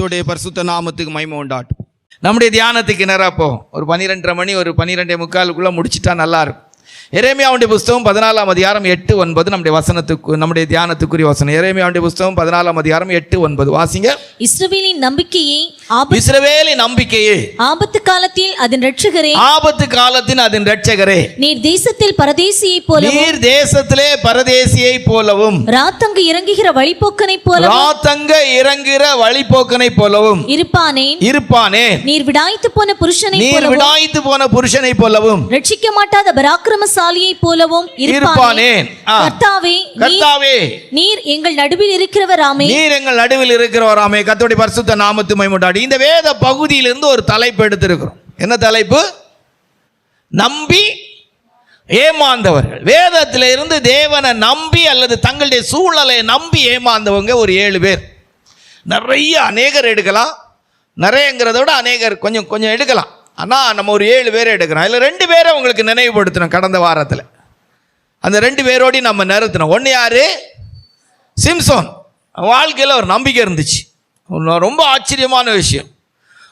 கர்த்தருடைய பரிசுத்த நாமத்துக்கு மகிமை உண்டாட்டும். நம்முடைய தியானத்துக்கு நேராக போகும். ஒரு 12:30 மணி, ஒரு 12:45 முடிச்சிட்டா நல்லா இருக்கும். எரேமியாவுடைய புஸ்தகம் 14ஆம் அதிகாரம் 8-9 நம்முடைய தியானத்துக்குரிய வசனம். எரேமியாவுடைய புஸ்தகம் 14ஆம் அதிகாரம் 8-9 வாசிங்க. இஸ்ரவேலின் நம்பிக்கையே ஆபத்து காலத்தில் அதன் இரட்சகரே, நீர் தேசத்தில் பரதேசியை போலவும் ராத்தங்க இறங்குகிற வழிபோக்கனை போலவும் இருப்பானே. நீர் விடாய்த்து போன புருஷனை போலவும் ரட்சிக்க மாட்டாத பராக்கிரமசாலியை போலவும் இருப்பானே. கர்த்தாவே, நீர் எங்கள் நடுவில் இருக்கிறவராமே. கர்த்தருடைய பரிசுத்த நாமத்துக்கு மகிமை உண்டாகட்டும். இந்த வேத பகுதியிலிருந்து ஒரு தலைப்பு எடுத்திருக்கிறோம். என்ன தலைப்பு? நம்பி ஏமாந்தவர்கள். வேதத்தில் இருந்து தேவனை நம்பி அல்லது தங்களுடைய சூழலை நம்பி ஏமாந்தவங்க ஒரு 7 பேர். அநேகர் எடுக்கலாம். நிறையங்கிறத விட அநேகர் கொஞ்சம் எடுக்கலாம். ஆனால் நம்ம ஒரு 7 பேரை எடுக்கிறோம். அதில் 2 பேரை உங்களுக்கு நினைவுபடுத்தணும். கடந்த வாரத்தில் அந்த 2 பேரோடையும் நம்ம நிறுத்தினோம். ஒன்று யார்? சிம்சோன். வாழ்க்கையில் ஒரு நம்பிக்கை இருந்துச்சு. ரொம்ப ஆச்சரியமான விஷயம்.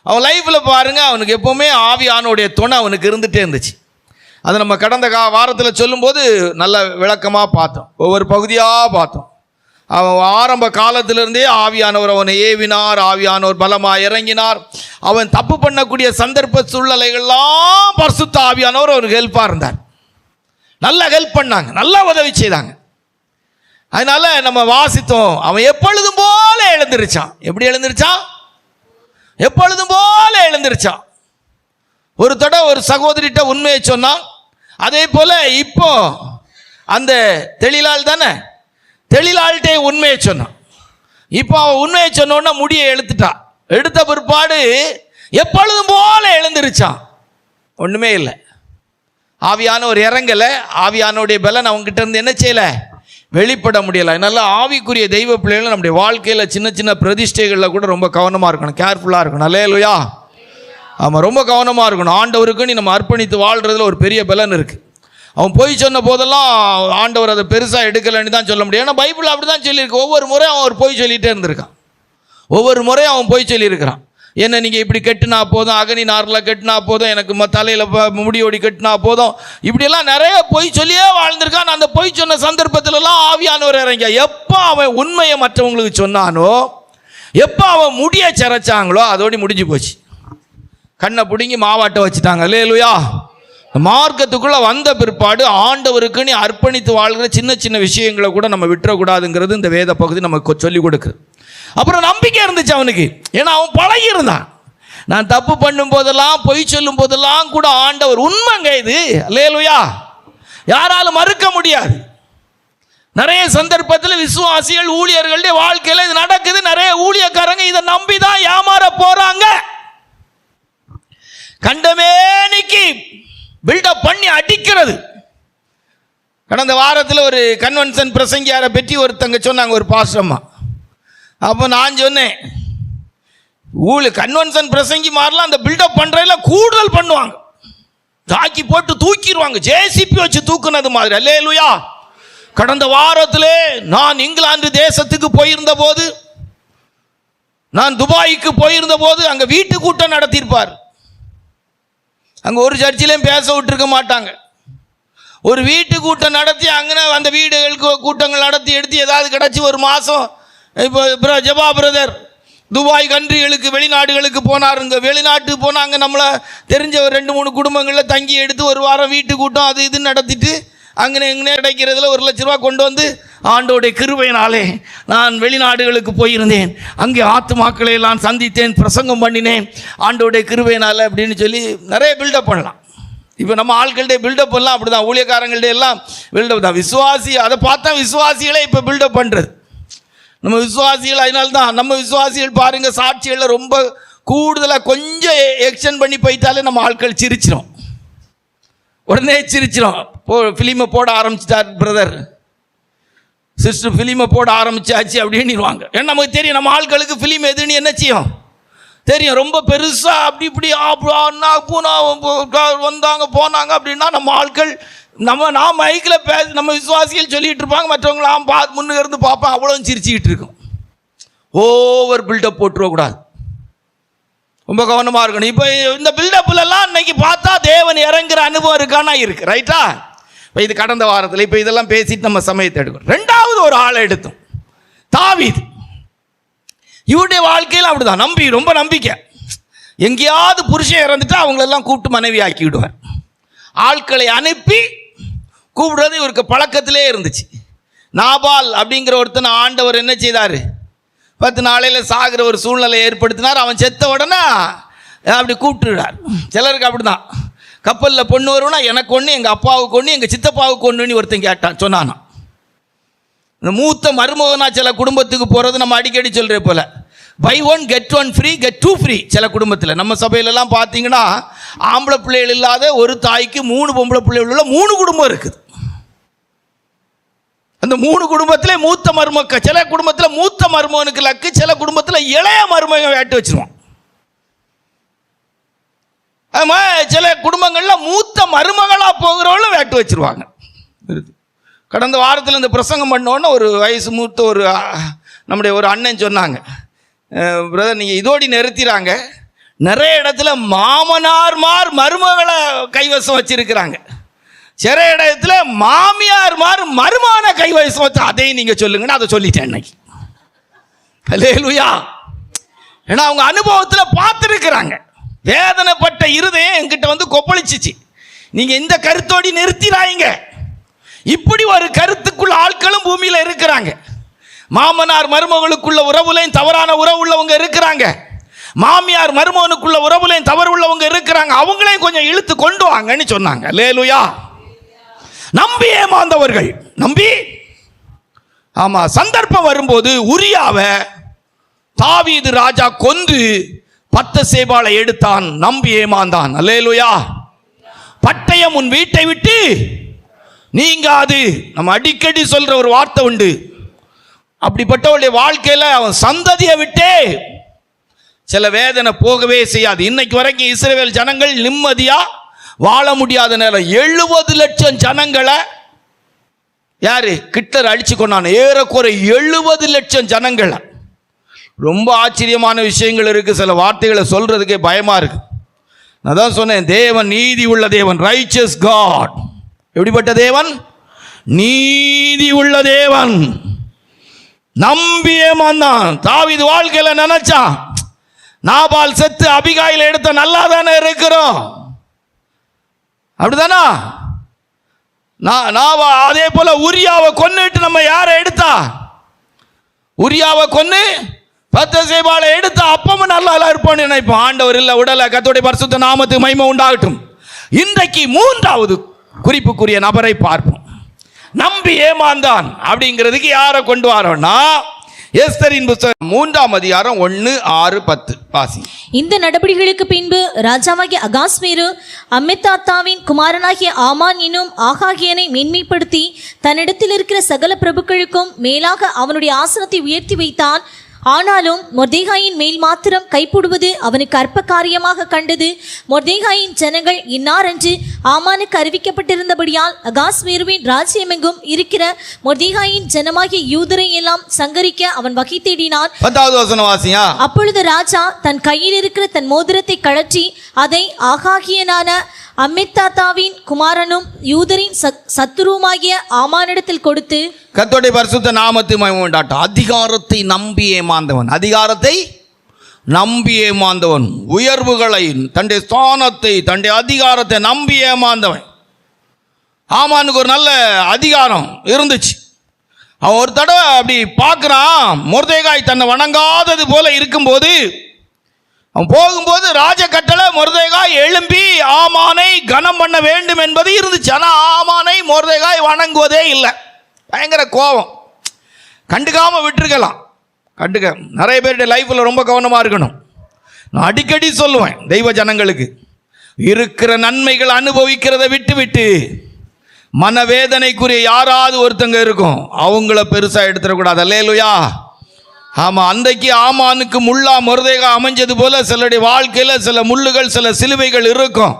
அவன் லைஃப்பில் பாருங்கள், அவனுக்கு எப்போவுமே ஆவியானுடைய துணை அவனுக்கு இருந்துகிட்டே இருந்துச்சு. அதை நம்ம கடந்த வாரத்தில் சொல்லும்போது நல்ல விளக்கமாக பார்த்தோம். ஒவ்வொரு பகுதியாக பார்த்தோம். அவன் ஆரம்ப காலத்திலிருந்தே ஆவியானவர் அவனை ஏவினார். ஆவியானவர் பலமாக இறங்கினார். அவன் தப்பு பண்ணக்கூடிய சந்தர்ப்ப சூழ்நிலைகள்லாம் பரிசுத்த ஆவியானவர் அவனுக்கு ஹெல்ப்பாக இருந்தார். நல்லா ஹெல்ப் பண்ணாங்க, நல்லா உதவி செய்தாங்க. அதனால நம்ம வாசித்தோம், அவன் எப்பொழுதும் போல எழுந்திருச்சான். எப்படி எழுந்திருச்சான்? எப்பொழுதும் போல எழுந்திருச்சான். ஒரு தடவை ஒரு சகோதரிட்ட உண்மையை சொன்னான். அதே போல இப்போ அந்த தெளிலாள்கிட்டே உண்மையை சொன்னான். இப்போ அவன் உண்மையை சொன்னோன்னா முடியை எடுத்த பிற்பாடு எப்பொழுதும் போல எழுந்திருச்சான். ஒன்றுமே இல்லை. ஆவியானவர் இறங்கலை. ஆவியானுடைய பலன் அவங்ககிட்ட இருந்து என்ன செய்யலை? வெளிப்பட முடியலை. அதனால ஆவிக்குரிய தெய்வ பிள்ளைகள் நம்முடைய வாழ்க்கையில் சின்ன சின்ன பிரதிஷ்டைகளில் கூட ரொம்ப கவனமாக இருக்கணும், கேர்ஃபுல்லாக இருக்கணும். அல்லேலூயா. ஆமாம், ரொம்ப கவனமாக இருக்கணும். ஆண்டவருக்கு நம்ம அர்ப்பணித்து வாழ்கிறதுல ஒரு பெரிய பலன் இருக்குது. அவன் போய் சொன்ன போதெல்லாம் ஆண்டவர் அதை பெருசாக எடுக்கலைன்னு தான் சொல்ல முடியும். ஏன்னா பைபிள் அப்படி தான் சொல்லியிருக்கு. ஒவ்வொரு முறையும் அவன் போய் சொல்லிகிட்டே இருந்திருக்கான். ஒவ்வொரு முறையும் அவன் போய் சொல்லியிருக்கிறான். என்ன நீங்கள் இப்படி கட்டினா போதும், அகனி நாரில் கட்டினா போதும், எனக்கு தலையில் முடியோடி கட்டினா போதும், இப்படியெல்லாம் நிறைய பொய் சொல்லியே வாழ்ந்திருக்கான். அந்த பொய் சொன்ன சந்தர்ப்பத்திலலாம் ஆவியானவர் இறங்க. எப்போ அவன் உண்மையை மற்றவங்களுக்கு சொன்னானோ, எப்போ அவன் முடிய சிறைச்சாங்களோ அதோடு முடிஞ்சு போச்சு. கண்ணை பிடுங்கி மாவாட்ட வச்சுட்டாங்க. அல்லேலூயா. மார்க்கத்துக்குள்ளே வந்த பிற்பாடு ஆண்டவருக்கு நீ அர்ப்பணித்து வாழ்கிற சின்ன சின்ன விஷயங்களை கூட நம்ம விட்டுறக்கூடாதுங்கிறது இந்த வேத பகுதி நமக்கு சொல்லிக் கொடுக்குது. அப்புறம் நம்பிக்கை இருந்துச்சு அவனுக்கு. ஏன்னா அவன் பழகி இருந்தான். நான் தப்பு பண்ணும் போதெல்லாம், பொய் சொல்லும் போதெல்லாம் கூட ஆண்டவர் உண்மைங்க இது. அல்லேலூயா. யாராலும் மறுக்க முடியாது. நிறைய சந்தர்ப்பத்தில் விசுவாசிகள் ஊழியர்களுடைய வாழ்க்கையில் இது நடக்குது. நிறைய ஊழியக்காரங்க இதை நம்பி தான் ஏமாற போறாங்க. கண்டமேனிக்கு பில்டப் பண்ணி அடிக்கிறது. கடந்த வாரத்தில் ஒரு கன்வென்ஷன் பிரசங்கியாரை பற்றி ஒருத்தங்க சொன்னாங்க, ஒரு பாஸ்டம்மா. அப்போ நான் சொன்னேன், கன்வென்ஷன் பிரசங்கி மாதிரிலாம் அந்த பில்டப் பண்ணுறதுல கூடுதல் பண்ணுவாங்க. தாக்கி போட்டு தூக்கிடுவாங்க, ஜேசிபி வச்சு தூக்குனது மாதிரி. அல்லேலூயா. கடந்த வாரத்திலே நான் இங்கிலாந்து தேசத்துக்கு போயிருந்த போது, நான் துபாய்க்கு போயிருந்த போது அங்கே வீட்டு கூட்டம் நடத்தியிருப்பார். அங்கே ஒரு சர்ச்சிலையும் பேச விட்டுருக்க மாட்டாங்க. ஒரு வீட்டு கூட்டம் நடத்தி அங்கே அந்த வீடுகளுக்கு கூட்டங்கள் நடத்தி எடுத்து ஏதாவது கிடச்சி ஒரு மாதம். இப்போ ஜபா பிரதர் துபாய் கண்ட்ரிகளுக்கு, வெளிநாடுகளுக்கு போனார். இங்கே வெளிநாட்டுக்கு போனால் அங்கே நம்மளை தெரிஞ்ச ஒரு 2-3 குடும்பங்களில் தங்கி எடுத்து ஒரு வாரம் வீட்டு கூட்டம் அது இதுன்னு நடத்திட்டு அங்கே எங்கே கிடைக்கிறதுல 1 லட்ச ரூபா கொண்டு வந்து, ஆண்டோடைய கிருபையினாலே நான் வெளிநாடுகளுக்கு போயிருந்தேன், அங்கே ஆத்துமாக்களை எல்லாம் சந்தித்தேன், பிரசங்கம் பண்ணினேன், ஆண்டோடைய கிருபையினால அப்படின்னு சொல்லி நிறைய பில்டப் பண்ணலாம். இப்போ நம்ம ஆட்கள்டே பில்டப் எல்லாம் அப்படி தான், ஊழியக்காரங்கள்டே எல்லாம் பில்டப் தான். விசுவாசி அதை பார்த்தா விசுவாசிகளே இப்போ பில்டப் பண்ணுறது நம்ம விசுவாசிகள். அதனால தான் நம்ம விசுவாசிகள் பாருங்கள், சாட்சிகளில் ரொம்ப கூடுதலாக கொஞ்சம் எக்ஸ்டெண்ட் பண்ணி போயிட்டாலே நம்ம ஆட்கள் சிரிச்சிடும், உடனே சிரிச்சிடும். ஃபிலிமை போட ஆரம்பிச்சிட்டார் பிரதர், சிஸ்டர் ஃபிலிமை போட ஆரம்பிச்சாச்சு அப்படின்னுவாங்க. ஏன்னா நமக்கு தெரியும் நம்ம ஆட்களுக்கு ஃபிலிம் எதுன்னு என்ன செய்யும் தெரியும். ரொம்ப பெருசாக அப்படி இப்படி வந்தாங்க போனாங்க அப்படின்னா நம்ம ஆட்கள் நான் மைக்கில் நம்ம விசுவாசிகள் சொல்லிகிட்டு இருப்பாங்க, மற்றவங்களாம் முன்னுக்கு இருந்து பார்ப்பேன், அவ்வளோ சிரிச்சுக்கிட்டு இருக்கும். ஓவர் பில்டப் போட்டுருவக்கூடாது. ரொம்ப கவனமாக இருக்கணும். இப்போ இந்த பில்டப்லாம் இன்னைக்கு பார்த்தா தேவன் இறங்குற அனுபவம் இருக்கானா இருக்கு, ரைட்டா? இப்போ இது கடந்த வாரத்தில் இப்போ இதெல்லாம் பேசிட்டு நம்ம சமயத்தை எடுக்கிறோம். ரெண்டாவது ஒரு ஆளை எடுத்தோம், தாவீது. இவருடைய வாழ்க்கையில் அப்படிதான், ரொம்ப நம்பிக்கை. எங்கேயாவது புருஷன் இறந்துட்டா அவங்களெல்லாம் கூப்பிட்டு மனைவி ஆக்கி விடுவார். ஆட்களை அனுப்பி கூப்பிடுறது இவருக்கு பழக்கத்திலே இருந்துச்சு. நாபால் அப்படிங்கிற ஒருத்தனை ஆண்டவர் என்ன செய்தார், 10 நாளையில் சாகிற ஒரு சூழ்நிலை ஏற்படுத்தினார். அவன் செத்த உடனே அப்படி கூப்பிட்டுறார். சிலருக்கு அப்படி தான், கப்பலில் பொண்ணு வருவோன்னா எனக்கு ஒன்று, எங்கள் அப்பாவுக்கு ஒன்று, எங்கள் சித்தப்பாவுக்கு ஒன்றுன்னு ஒருத்தன் கேட்டான், சொன்னானா. இந்த மூத்த மருமகனா சில குடும்பத்துக்கு போகிறது நம்ம அடிக்கடி சொல்கிற போல், buy one get one free, get two free. சில குடும்பத்தில் நம்ம சபையிலலாம் பார்த்தீங்கன்னா ஆம்பளை பிள்ளைகள் இல்லாத ஒரு தாய்க்கு 3 பொம்பளை பிள்ளைகள் உள்ள 3 குடும்பம் இருக்குது. அந்த 3 குடும்பத்திலே மூத்த மருமக, சில குடும்பத்தில் மூத்த மருமகனுக்கு லக்கு, சில குடும்பத்தில் இளைய மருமகன் வேட்டு வச்சிருவான். சில குடும்பங்களில் மூத்த மருமகளாக போகிறவங்களும் வேட்டு வச்சிருவாங்க. கடந்த வாரத்தில் இந்த பிரசங்கம் பண்ணோன்னு ஒரு வயசு மூத்த ஒரு நம்முடைய ஒரு அண்ணன் சொன்னாங்க, பிரதர் நீங்கள் இதோடி நிறுத்திறாங்க, நிறைய இடத்துல மாமனார்மார் மருமகளை கைவசம் வச்சிருக்கிறாங்க, சில இடத்துல மாமியார் மருமான கைவசம் வச்சு அதையும் நீங்கள் சொல்லுங்கன்னு அதை சொல்லிட்டேன் இன்னைக்கு. அல்லேலூயா. ஏன்னா அவங்க அனுபவத்தில் பார்த்துருக்குறாங்க. வேதனைப்பட்ட இருதயம் என்கிட்ட வந்து கொப்பளிச்சிச்சு. நீங்கள் இந்த கருத்தோடி நிறுத்திடாங்க. இப்படி ஒரு கருத்துக்குள்ள ஆட்களும் பூமியில் இருக்கிறாங்க. மாமனார் மருமகளுக்குள்ள உறவுலையும் தவறான உறவு உள்ளவங்க இருக்கிறாங்க. மாமியார் மருமகனுக்குள்ள உறவுலையும் தவறு உள்ளவங்க இருக்கிறாங்க. அவங்களையும் கொஞ்சம் இழுத்து கொண்டு வாங்கன்னு சொன்னாங்க. அல்லேலூயா. நம்பி ஏமாந்தவர்கள், நம்பி ஆமா, சந்தர்ப்பம் வரும்போது உரியாவை தாவீது ராஜா கொன்று பத்சேபாளை எடுத்தான், நம்பி ஏமாந்தான். அல்லேலூயா. பட்டயம் உன் வீட்டை விட்டு நீங்காது. நம்ம அடிக்கடி சொல்ற ஒரு வார்த்தை உண்டு. அப்படிப்பட்டவருடைய வாழ்க்கையில் அவன் சந்ததியை விட்டே சில வேதனை போகவே செய்யாது. இன்னைக்கு வரைக்கும் இஸ்ரவேல் ஜனங்கள் நிம்மதியா வாழ முடியாத நேரம். 70 லட்சம் ஜனங்களை யாரு ஹிட்லர் அடிச்சு கொண்டான். ஏறக்குறை 70 லட்சம் ஜனங்களை. ரொம்ப ஆச்சரியமான விஷயங்கள் இருக்கு. சில வார்த்தைகளை சொல்றதுக்கே பயமா இருக்கு. நான் தான் சொன்னேன், தேவன் நீதி உள்ள தேவன், ரைச்சஸ் காட். எப்படிப்பட்ட தேவன்? நீதி உள்ள தேவன். நம்பி ஏமாந்தான். தாவீது வாழ்க்கையில நினைச்சான், நாபால் செத்து அபிகாயில் எடுத்த நல்லா தானே இருக்கிறோம், அப்படிதானா? அதே போல உரியாவை கொன்னுட்டு நம்ம யாரை எடுத்தா, உரியாவை கொன்னு பத்சேபாளை எடுத்தா அப்பமும் நல்லா இருப்போம்னு நினைப்போம். ஆண்டவர் இல்ல, உடல கர்த்தருடைய பரிசுத்த நாமத்துக்கு மகிமை உண்டாகட்டும். இன்றைக்கு 3வது குறிப்புக்குரிய நபரை பார்ப்போம். நம்பி ஏமாந்தான் அப்படிங்கிறதுக்கு யாரை கொண்டு வரோம்னா, எஸ்தரின் புத்தகம் 3ஆம் அதிகாரம் 1, 6, 10 வாசி. இந்த நடபடிகளுக்கு பின்பு ராஜாவாகிய அகாஸ்வேரு அம்மெதாத்தாவின் குமாரனாகிய ஆமான் என்னும் ஆகாகியனை மேன்மைப்படுத்தி தன்னிடத்தில் இருக்கிற சகல பிரபுக்களுக்கும் மேலாக அவனுடைய ஆசனத்தை உயர்த்தி வைத்தான். ஆனாலும் மொர்தேகாயின் மேல் மாத்திரம் கைப்படுவது அவனுக்கு அற்ப காரியமாக கண்டது. மொர்தேகாயின் ஜனங்கள் இன்னாரென்று ஆமானுக்கு அறிவிக்கப்பட்டிருந்தபடியால் அகாஸ்வேருவின் ராஜ்யமெங்கும் இருக்கிற மொர்தேகாயின் ஜனமாகிய யூதரை எல்லாம் சங்கரிக்க அவன் வகை தேடினான். 10வது வசனம் வாசியா. அப்பொழுது ராஜா தன் கையில் இருக்கிற தன் மோதிரத்தை கழற்றி அதை ஆகாகியனான அம்மெதாத்தாவின் குமாரனும் யூதரின் சத்துருமாகிய ஆமானிடத்தில் கொடுத்து, கர்த்தருடைய பரிசுத்த நாமத்துக்கு மகிமை உண்டாகட்டும். அதிகாரத்தை நம்பி ஏமாந்தவன், அதிகாரத்தை நம்பி ஏமாந்தவன், உயர்வுகளை, தன்னுடைய ஸ்தானத்தை, தன்னுடைய அதிகாரத்தை நம்பி ஏமாந்தவன். ஆமானுக்கு ஒரு நல்ல அதிகாரம் இருந்துச்சு. அவன் ஒரு தடவை அப்படி பார்க்குறான், மொர்தேகாய் தன்னை வணங்காதது போல இருக்கும்போது அவன் போகும்போது ராஜ கட்டளை, மொர்தேகாய் எழும்பி ஆமானை கனம் பண்ண வேண்டும் என்பது இருந்துச்சு. ஆனால் ஆமானை மொர்தேகாய் வணங்குவதே இல்லை. பயங்கர கோபம். கண்டுக்காமல் விட்டுருக்கலாம். நிறைய பேருடைய லைஃப்பில் ரொம்ப கவனமாக இருக்கணும். நான் அடிக்கடி சொல்லுவேன் தெய்வ ஜனங்களுக்கு, இருக்கிற நன்மைகள் அனுபவிக்கிறத விட்டு மனவேதனைக்குரிய யாராவது ஒருத்தங்க இருக்கும், அவங்கள பெருசாக எடுத்துடக்கூடாது. அல்லேலூயா. ஆமாம், அன்றைக்கு ஆமானுக்கு முள்ளா மொர்தேகா அமைஞ்சது போல சிலருடைய வாழ்க்கையில் சில முள்ளுகள், சில சிலுவைகள் இருக்கும்.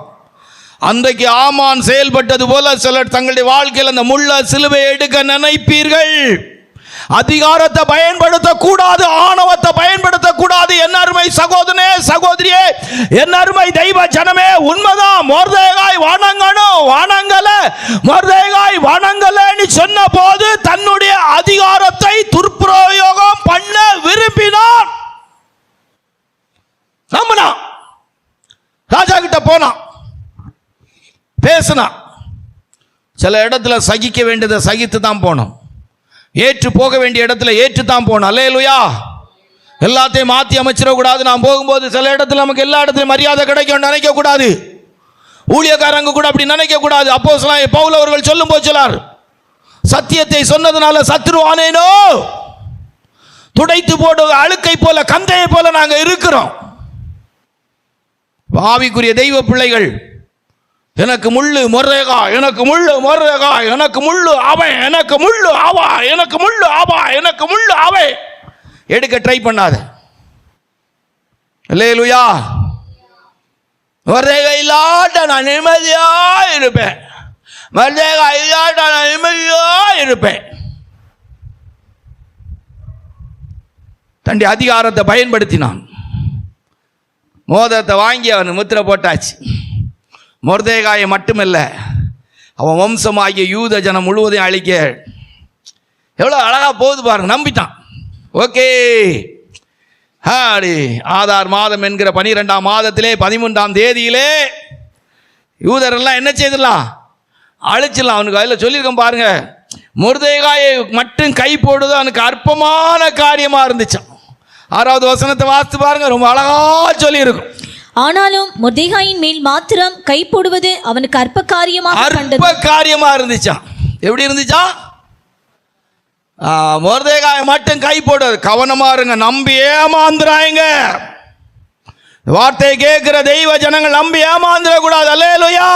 அன்றைக்கு ஆமான் செயல்பட்டது போல சிலர் தங்களுடைய வாழ்க்கையில் அந்த முள்ள சிலுவை எடுக்க நினைப்பீர்கள். அதிகாரத்தை பயன்படுத்தக்கூடாது, ஆணவத்தை பயன்படுத்தக்கூடாது. என் அருமை சகோதரனே, சகோதரியே, என் அருமை தெய்வ ஜனமே, உண்மைதான். மொர்தெகாய் வணங்கணும், வணங்கல மொர்தெகாய் வணங்கலன்னு சொன்ன போது தன்னுடைய அதிகாரத்தை துர்பிரயோகம் பண்ண விரும்பினான். நம்பினான். ராஜா கிட்ட போனான், பேசினான். சில இடத்துல சகிக்க வேண்டியதை சகித்து தான் போனோம், ஏற்று போக வேண்டிய இடத்துல ஏற்று தான் போனோம். அல்லேலூயா. எல்லாத்தையும் மாற்றி அமைச்சிடக்கூடாது. நான் போகும்போது சில இடத்துல நமக்கு எல்லா இடத்துலையும் மரியாதை கிடைக்கும் நினைக்கக்கூடாது. ஊழியக்காரங்க கூட அப்படி நினைக்கக்கூடாது. அப்போஸ்தலனாகிய பவுல் அவர்கள் சொல்லும் போது சொன்னார், சத்தியத்தை சொன்னதுனால சத்துருவானேனோ, துடைத்து போடுவது அழுக்கை போல கந்தையை போல நாங்கள் இருக்கிறோம். ஆவிக்குரிய தெய்வ பிள்ளைகள், எனக்கு முள்ளு மொர்தெகாய், எனக்கு முள்ளு மொர்தெகாய், எனக்கு முள்ளு அவன், எனக்கு முள்ளு அவா, எனக்கு முள்ளு அவா, எனக்கு முள்ளு அவை எடுக்க ட்ரை பண்ணாத. அல்லேலூயா. மொர்தெகாய் இல்லாட்ட நான் நிம்மதியா இருப்பேன், மொர்தெகாய் இல்லாட்ட நான் நிம்மதியா இருப்பேன். தன்னுடைய அதிகாரத்தை பயன்படுத்தினான். மோதிரத்தை வாங்கி அவன் முத்திரை போட்டாச்சு. மொர்தெகாயை மட்டுமல்ல, அவன் வம்சமாகிய யூத ஜனம் முழுவதையும் அழிக்க. எவ்வளோ அழகா போகுது பாருங்க. நம்பிட்டான். ஓகே, ஆதார் மாதம் என்கிற 12ஆம் மாதத்திலே 13ஆம் தேதியிலே யூதரெல்லாம் என்ன செய்திடலாம், அழிச்சிடலாம். அவனுக்கு அதில் சொல்லியிருக்கேன் பாருங்க, மொர்தெகாயை மட்டும் கை போடுவது அவனுக்கு அற்பமான காரியமாக இருந்துச்சான். 6வது வசனத்தை வாசித்து பாருங்க, ரொம்ப அழகா சொல்லியிருக்கும். ஆனாலும் மொர்தெகாயின் மேல் மாத்திரம் கை போடுவது அவனுக்கு அற்ப காரியமா இருந்துச்சான். எப்படி இருந்துச்சா? மொர்தெகாயை மட்டும் கை போடுவது. கவனமா இருங்க, நம்பி ஏமாந்துறாங்க. வார்த்தையை கேட்கிற தெய்வ ஜனங்கள் நம்பி ஏமாந்துடக்கூடாது. அல்லேலூயா.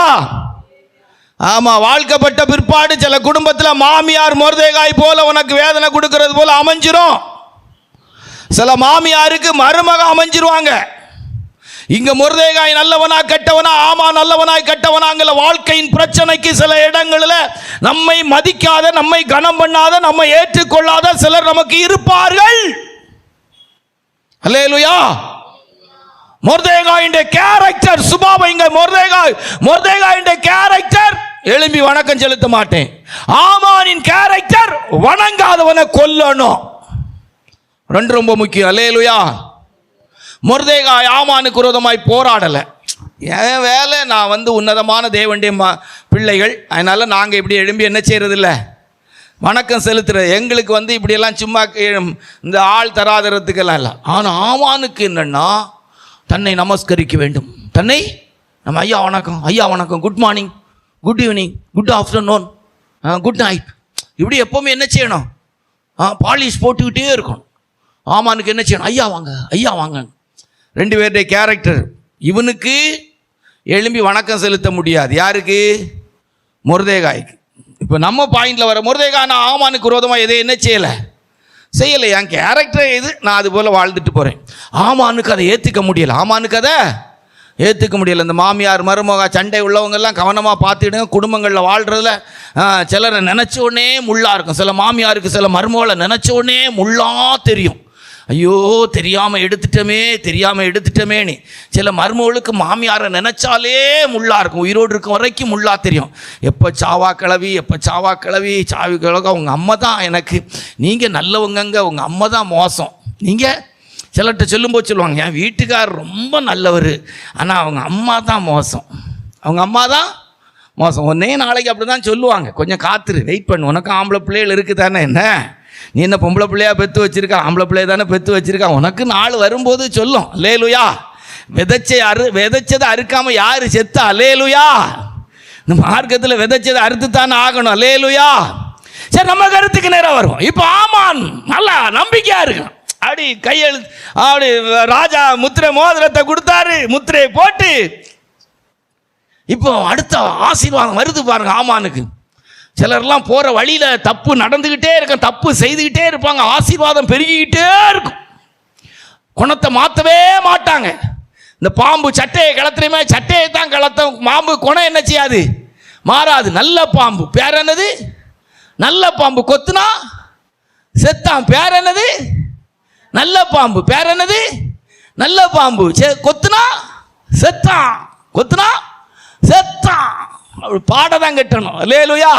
ஆமா, வாழ்க்கப்பட்ட பிற்பாடு சில குடும்பத்தில் மாமியார் மொர்தெகாய் போல உனக்கு வேதனை கொடுக்கறது போல அமைஞ்சிரும். சில மாமியாருக்கு மருமக அமைஞ்சிருவாங்க. இங்க மொர்தெகாய் நல்லவனா கெட்டவனா, ஆமா நல்லவனாய் கெட்டவனாங்கிற வாழ்க்கையின் பிரச்சனைக்கு சில இடங்களில் நம்மை மதிக்காத, நம்மை கனம் பண்ணாத, நம்மை ஏற்றுக்கொள்ளாத சிலர் நமக்கு இருப்பார்கள். அல்லேலூயா. மொர்தெகாயின் கேரக்டர் சுபாவம் இங்க மொர்தெகாயின் கேரக்டர் எழும்பி வணக்கம் செலுத்த மாட்டேன். ஆமானின் கேரக்டர் வணங்காதவனை கொல்லணும். ரெண்டு ரொம்ப முக்கியம். அல்லேலூயா. மொர்தெகாய் ஆமானுக்கு விரோதமாய் போராடலை. என் வேலை, நான் உன்னதமான தேவனுடைய பிள்ளைகள், அதனால் நாங்கள் இப்படி எழும்பி என்ன செய்யறதில்ல, வணக்கம் செலுத்துறது. எங்களுக்கு இப்படியெல்லாம் சும்மா இந்த ஆள் தராதரத்துக்கெல்லாம் இல்லை. ஆனால் ஆமானுக்கு என்னென்னா தன்னை நமஸ்கரிக்க வேண்டும். தன்னை நம்ம ஐயா வணக்கம், ஐயா வணக்கம், good morning, good evening, good afternoon, good night, இப்படி எப்போவுமே என்ன செய்யணும், பாலிஷ் போட்டுக்கிட்டே இருக்கணும். ஆமானுக்கு என்ன செய்யணும், ஐயா வாங்க, ஐயா வாங்க. ரெண்டு பேருடைய கேரக்டர். இவனுக்கு எழும்பி வணக்கம் செலுத்த முடியாது. யாருக்கு? மொர்தெகாய்க்கு. இப்போ நம்ம பாயிண்டில் வர மொர்தெகாய் நான் ஆமானுக்கு விரோதமாக எதை என்ன செய்யலை. என் கேரக்டர் இது, நான் அது போல் வாழ்ந்துட்டு போகிறேன். ஆமானுக்கு அதை ஏற்றுக்க முடியலை. ஆமானுக்கு அதை ஏற்றுக்க முடியலை. இந்த மாமியார் மருமக சண்டை உள்ளவங்கெல்லாம் கவனமாக பார்த்துக்கிடுங்க. குடும்பங்களில் வாழ்கிறதுல சிலரை நினச்ச உடனே முள்ளாக இருக்கும். சில மாமியாருக்கு சில மருமகளை நினச்ச உடனே முள்ளாக தெரியும். ஐயோ தெரியாமல் எடுத்துட்டமேன்னு. சில மருமகளுக்கு மாமியாரை நினச்சாலே முள்ளா இருக்கும். உயிரோடு இருக்கும் வரைக்கும் முள்ளா தெரியும். எப்போ சாவா கிளவி சாவி கிழக்க உங்கள் அம்மா தான் எனக்கு, நீங்கள் நல்லவங்கங்க, உங்கள் அம்மா தான் மோசம். நீங்கள் சிலர்கிட்ட சொல்லும்போது சொல்லுவாங்க, என் வீட்டுக்காரர் ரொம்ப நல்லவர், ஆனால் அவங்க அம்மா தான் மோசம், அவங்க அம்மா தான் மோசம். ஒன்னே நாளைக்கு அப்படி தான் சொல்லுவாங்க. கொஞ்சம் காத்துரு, வெயிட் பண்ணு, உனக்கு ஆம்பளை பிள்ளைகள் இருக்குது தானே, என்ன நீ என்ன பொம்பளை பிள்ளையா பெற்று வச்சிருக்கா, ஆம்பளை பிள்ளைய தானே பெற்று வச்சிருக்கா, உனக்கு நாள் வரும்போது சொல்லும். அல்லேலூயா. விதைச்சதை அறுக்காம யாரு செத்தா? அல்லேலூயா. இந்த மார்க்கத்தில் விதைச்சதை அறுத்து தானே ஆகணும். அல்லேலூயா. சரி, நம்ம கருத்துக்கு நேரம் வருவோம். இப்போ ஆமான் நல்லா நம்பிக்கையா இருக்கும். அப்படி கையெழுத்து, அப்படி ராஜா முத்திரை மோதிரத்தை கொடுத்தாரு, முத்திரையை போட்டு இப்போ அடுத்த ஆசீர்வாதம் வருது பாருங்க ஆமானுக்கு. சிலர்லாம் போகிற வழியில் தப்பு நடந்துக்கிட்டே இருக்கும், தப்பு செய்துக்கிட்டே இருப்பாங்க, ஆசீர்வாதம் பெருகிக்கிட்டே இருக்கும், குணத்தை மாற்றவே மாட்டாங்க. இந்த பாம்பு சட்டையை கிளத்துலையுமே, சட்டையை தான் கிளத்த, பாம்பு குணம் என்ன செய்யாது, மாறாது. நல்ல பாம்பு, பேர் என்னது, நல்ல பாம்பு, கொத்துனா செத்தான். பேர் என்னது? நல்ல பாம்பு. பேர் என்னது? நல்ல பாம்பு. கொத்துனா செத்தான், கொத்துனா செத்தான். பாடதான் கட்டணும். அல்லேலூயா.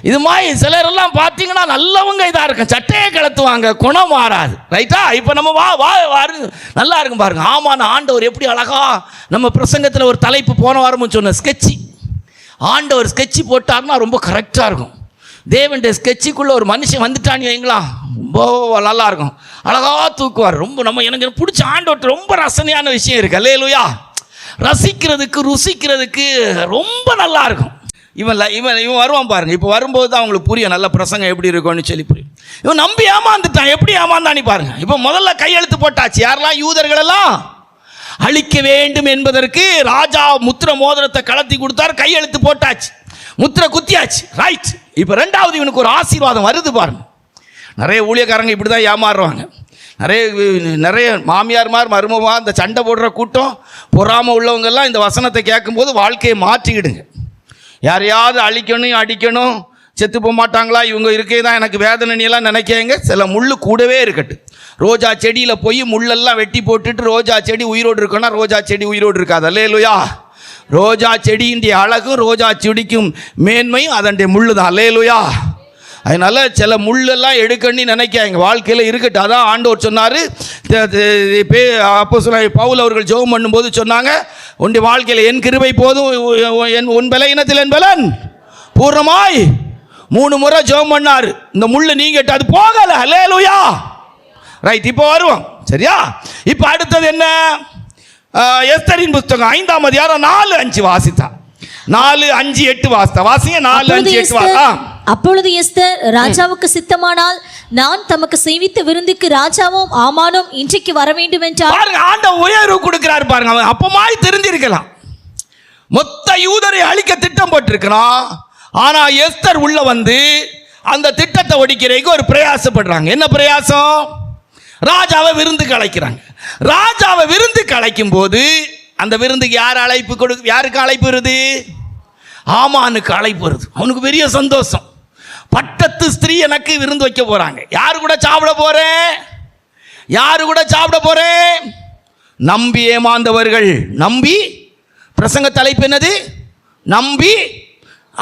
இது மாதிரி சிலர் எல்லாம் பார்த்தீங்கன்னா நல்லவங்க இதாக இருக்கும், சட்டையை கிளத்துவாங்க, குணம் மாறாது. ரைட்டா? இப்போ நம்ம நல்லா இருக்கும் பாருங்க. ஆமாம், ஆண்டவர் எப்படி அழகா நம்ம பிரசங்கத்தில் ஒரு தலைப்பு போன வாரமும் சொன்ன ஸ்கெட்சி. ஆண்டவர் ஸ்கெட்சி போட்டார்னா ரொம்ப கரெக்டாக இருக்கும். தேவனுடைய ஸ்கெட்சிக்குள்ளே ஒரு மனுஷன் வந்துட்டான்னு வைங்களா, ரொம்ப நல்லா இருக்கும், அழகாக தூக்குவார். ரொம்ப எனக்கு பிடிச்ச ஆண்டவர்கிட்ட ரொம்ப ரசனையான விஷயம் இருக்குது. அல்லேலூயா. ரசிக்கிறதுக்கு ருசிக்கிறதுக்கு ரொம்ப நல்லா இருக்கும். இவன் வருவான் பாருங்க. இப்போ வரும்போது தான் அவங்களுக்கு புரியும் நல்ல பிரசங்கம் எப்படி இருக்கும்னு சொல்லி புரியும். இவன் நம்பி ஏமாந்துட்டான். எப்படி ஏமாந்தானி பாருங்க. இப்போ முதல்ல கையெழுத்து போட்டாச்சு. யாரெல்லாம்? யூதர்கள் எல்லாம் அழிக்க வேண்டும் என்பதற்கு ராஜா முத்திர மோதிரத்தை கலத்தி கொடுத்தார். கையெழுத்து போட்டாச்சு, முத்திர குத்தியாச்சு. ரைட். இப்போ ரெண்டாவது இவனுக்கு ஒரு ஆசீர்வாதம் வருது பாருங்க. நிறைய ஊழியக்காரங்க இப்படி தான் ஏமாறுவாங்க. நிறைய மாமியார்மார் மருமமா இந்த சண்டை போடுற கூட்டம், பொறாமல் உள்ளவங்கெல்லாம் இந்த வசனத்தை கேட்கும்போது வாழ்க்கையை மாற்றிக்கிடுங்க. யாரையாவது அழிக்கணும் அடிக்கணும், செத்து போக மாட்டாங்களா இவங்க இருக்கே தான் எனக்கு வேதனையெல்லாம் நினைக்கங்க. சில முள் கூடவே இருக்கட்டும். ரோஜா செடியில் போய் முள்ளெல்லாம் வெட்டி போட்டுட்டு ரோஜா செடி உயிரோடு இருக்குன்னா ரோஜா செடி உயிரோடு இருக்காது. அல்லேலூயா. ரோஜா செடியினுடைய அழகும் ரோஜா செடிக்கும் மேன்மையும் அதனுடைய முள்ளு தான். அல்லேலூயா. அதனால் சில முள்ளெல்லாம் எடுக்கணும்னு நினைக்காங்க, வாழ்க்கையில் இருக்கட்டும். அதான் ஆண்டவர் சொன்னார். அப்போ பவுல் அவர்கள் ஜெபம் பண்ணும்போது சொன்னாங்க, உன்னுடைய வாழ்க்கையில் என் கிருபை போதும், உன் பலவீனத்தில் என் பலன் பூர்ணமாய் 3 முறை ஜெபம் பண்ணார். இந்த முள்ளு நீங்கிட்டு அது போகலை. அல்லேலூயா. ரைட். இப்போ வருவோம். சரியா? இப்போ அடுத்தது என்ன? எஸ்தரின் புத்தகம் 5ஆம் அதிகாரம் 4-5 வாசித்தா. 4-5-8 வாசித்தா. வாசிங்க. 4-5-8 வாசித்தா. அப்பொழுது எஸ்தர் ராஜாவுக்கு சித்தமானால் நான் தமக்கு செய்வித்த விருந்துக்கு ராஜாவும் ஆமானும் இன்றைக்கு வர வேண்டும் என்றார். பாருங்க, ஆண்டவர் உயர்வு கொடுக்கிறார் பாருங்க. அவன் அப்பமாய் தெரிஞ்சிருக்கலாம், மொத்த யூதரை அழிக்க திட்டம் போட்டிருக்கிறான். ஆனா எஸ்தர் உள்ள வந்து அந்த திட்டத்தை ஒடிக்கிறதுக்கு ஒரு பிரயாசப்படுறாங்க. என்ன பிரயாசம்? ராஜாவை விருந்துக்கு அழைக்கிறாங்க. ராஜாவை விருந்துக்கு அழைக்கும் போது அந்த விருந்துக்கு யாருக்கு அழைப்பு வருது? ஆமானுக்கு அழைப்பு வருது. அவனுக்கு பெரிய சந்தோஷம். பட்டத்து ஸ்திரீ எனக்கு விருந்து வைக்க போறாங்க. யாரு கூட சாப்பிட போறேன்? யாரு கூட சாப்பிட போறேன்? நம்பி ஏமாந்தவர்கள். நம்பி பிரசங்க தலைப்பு என்னது? நம்பி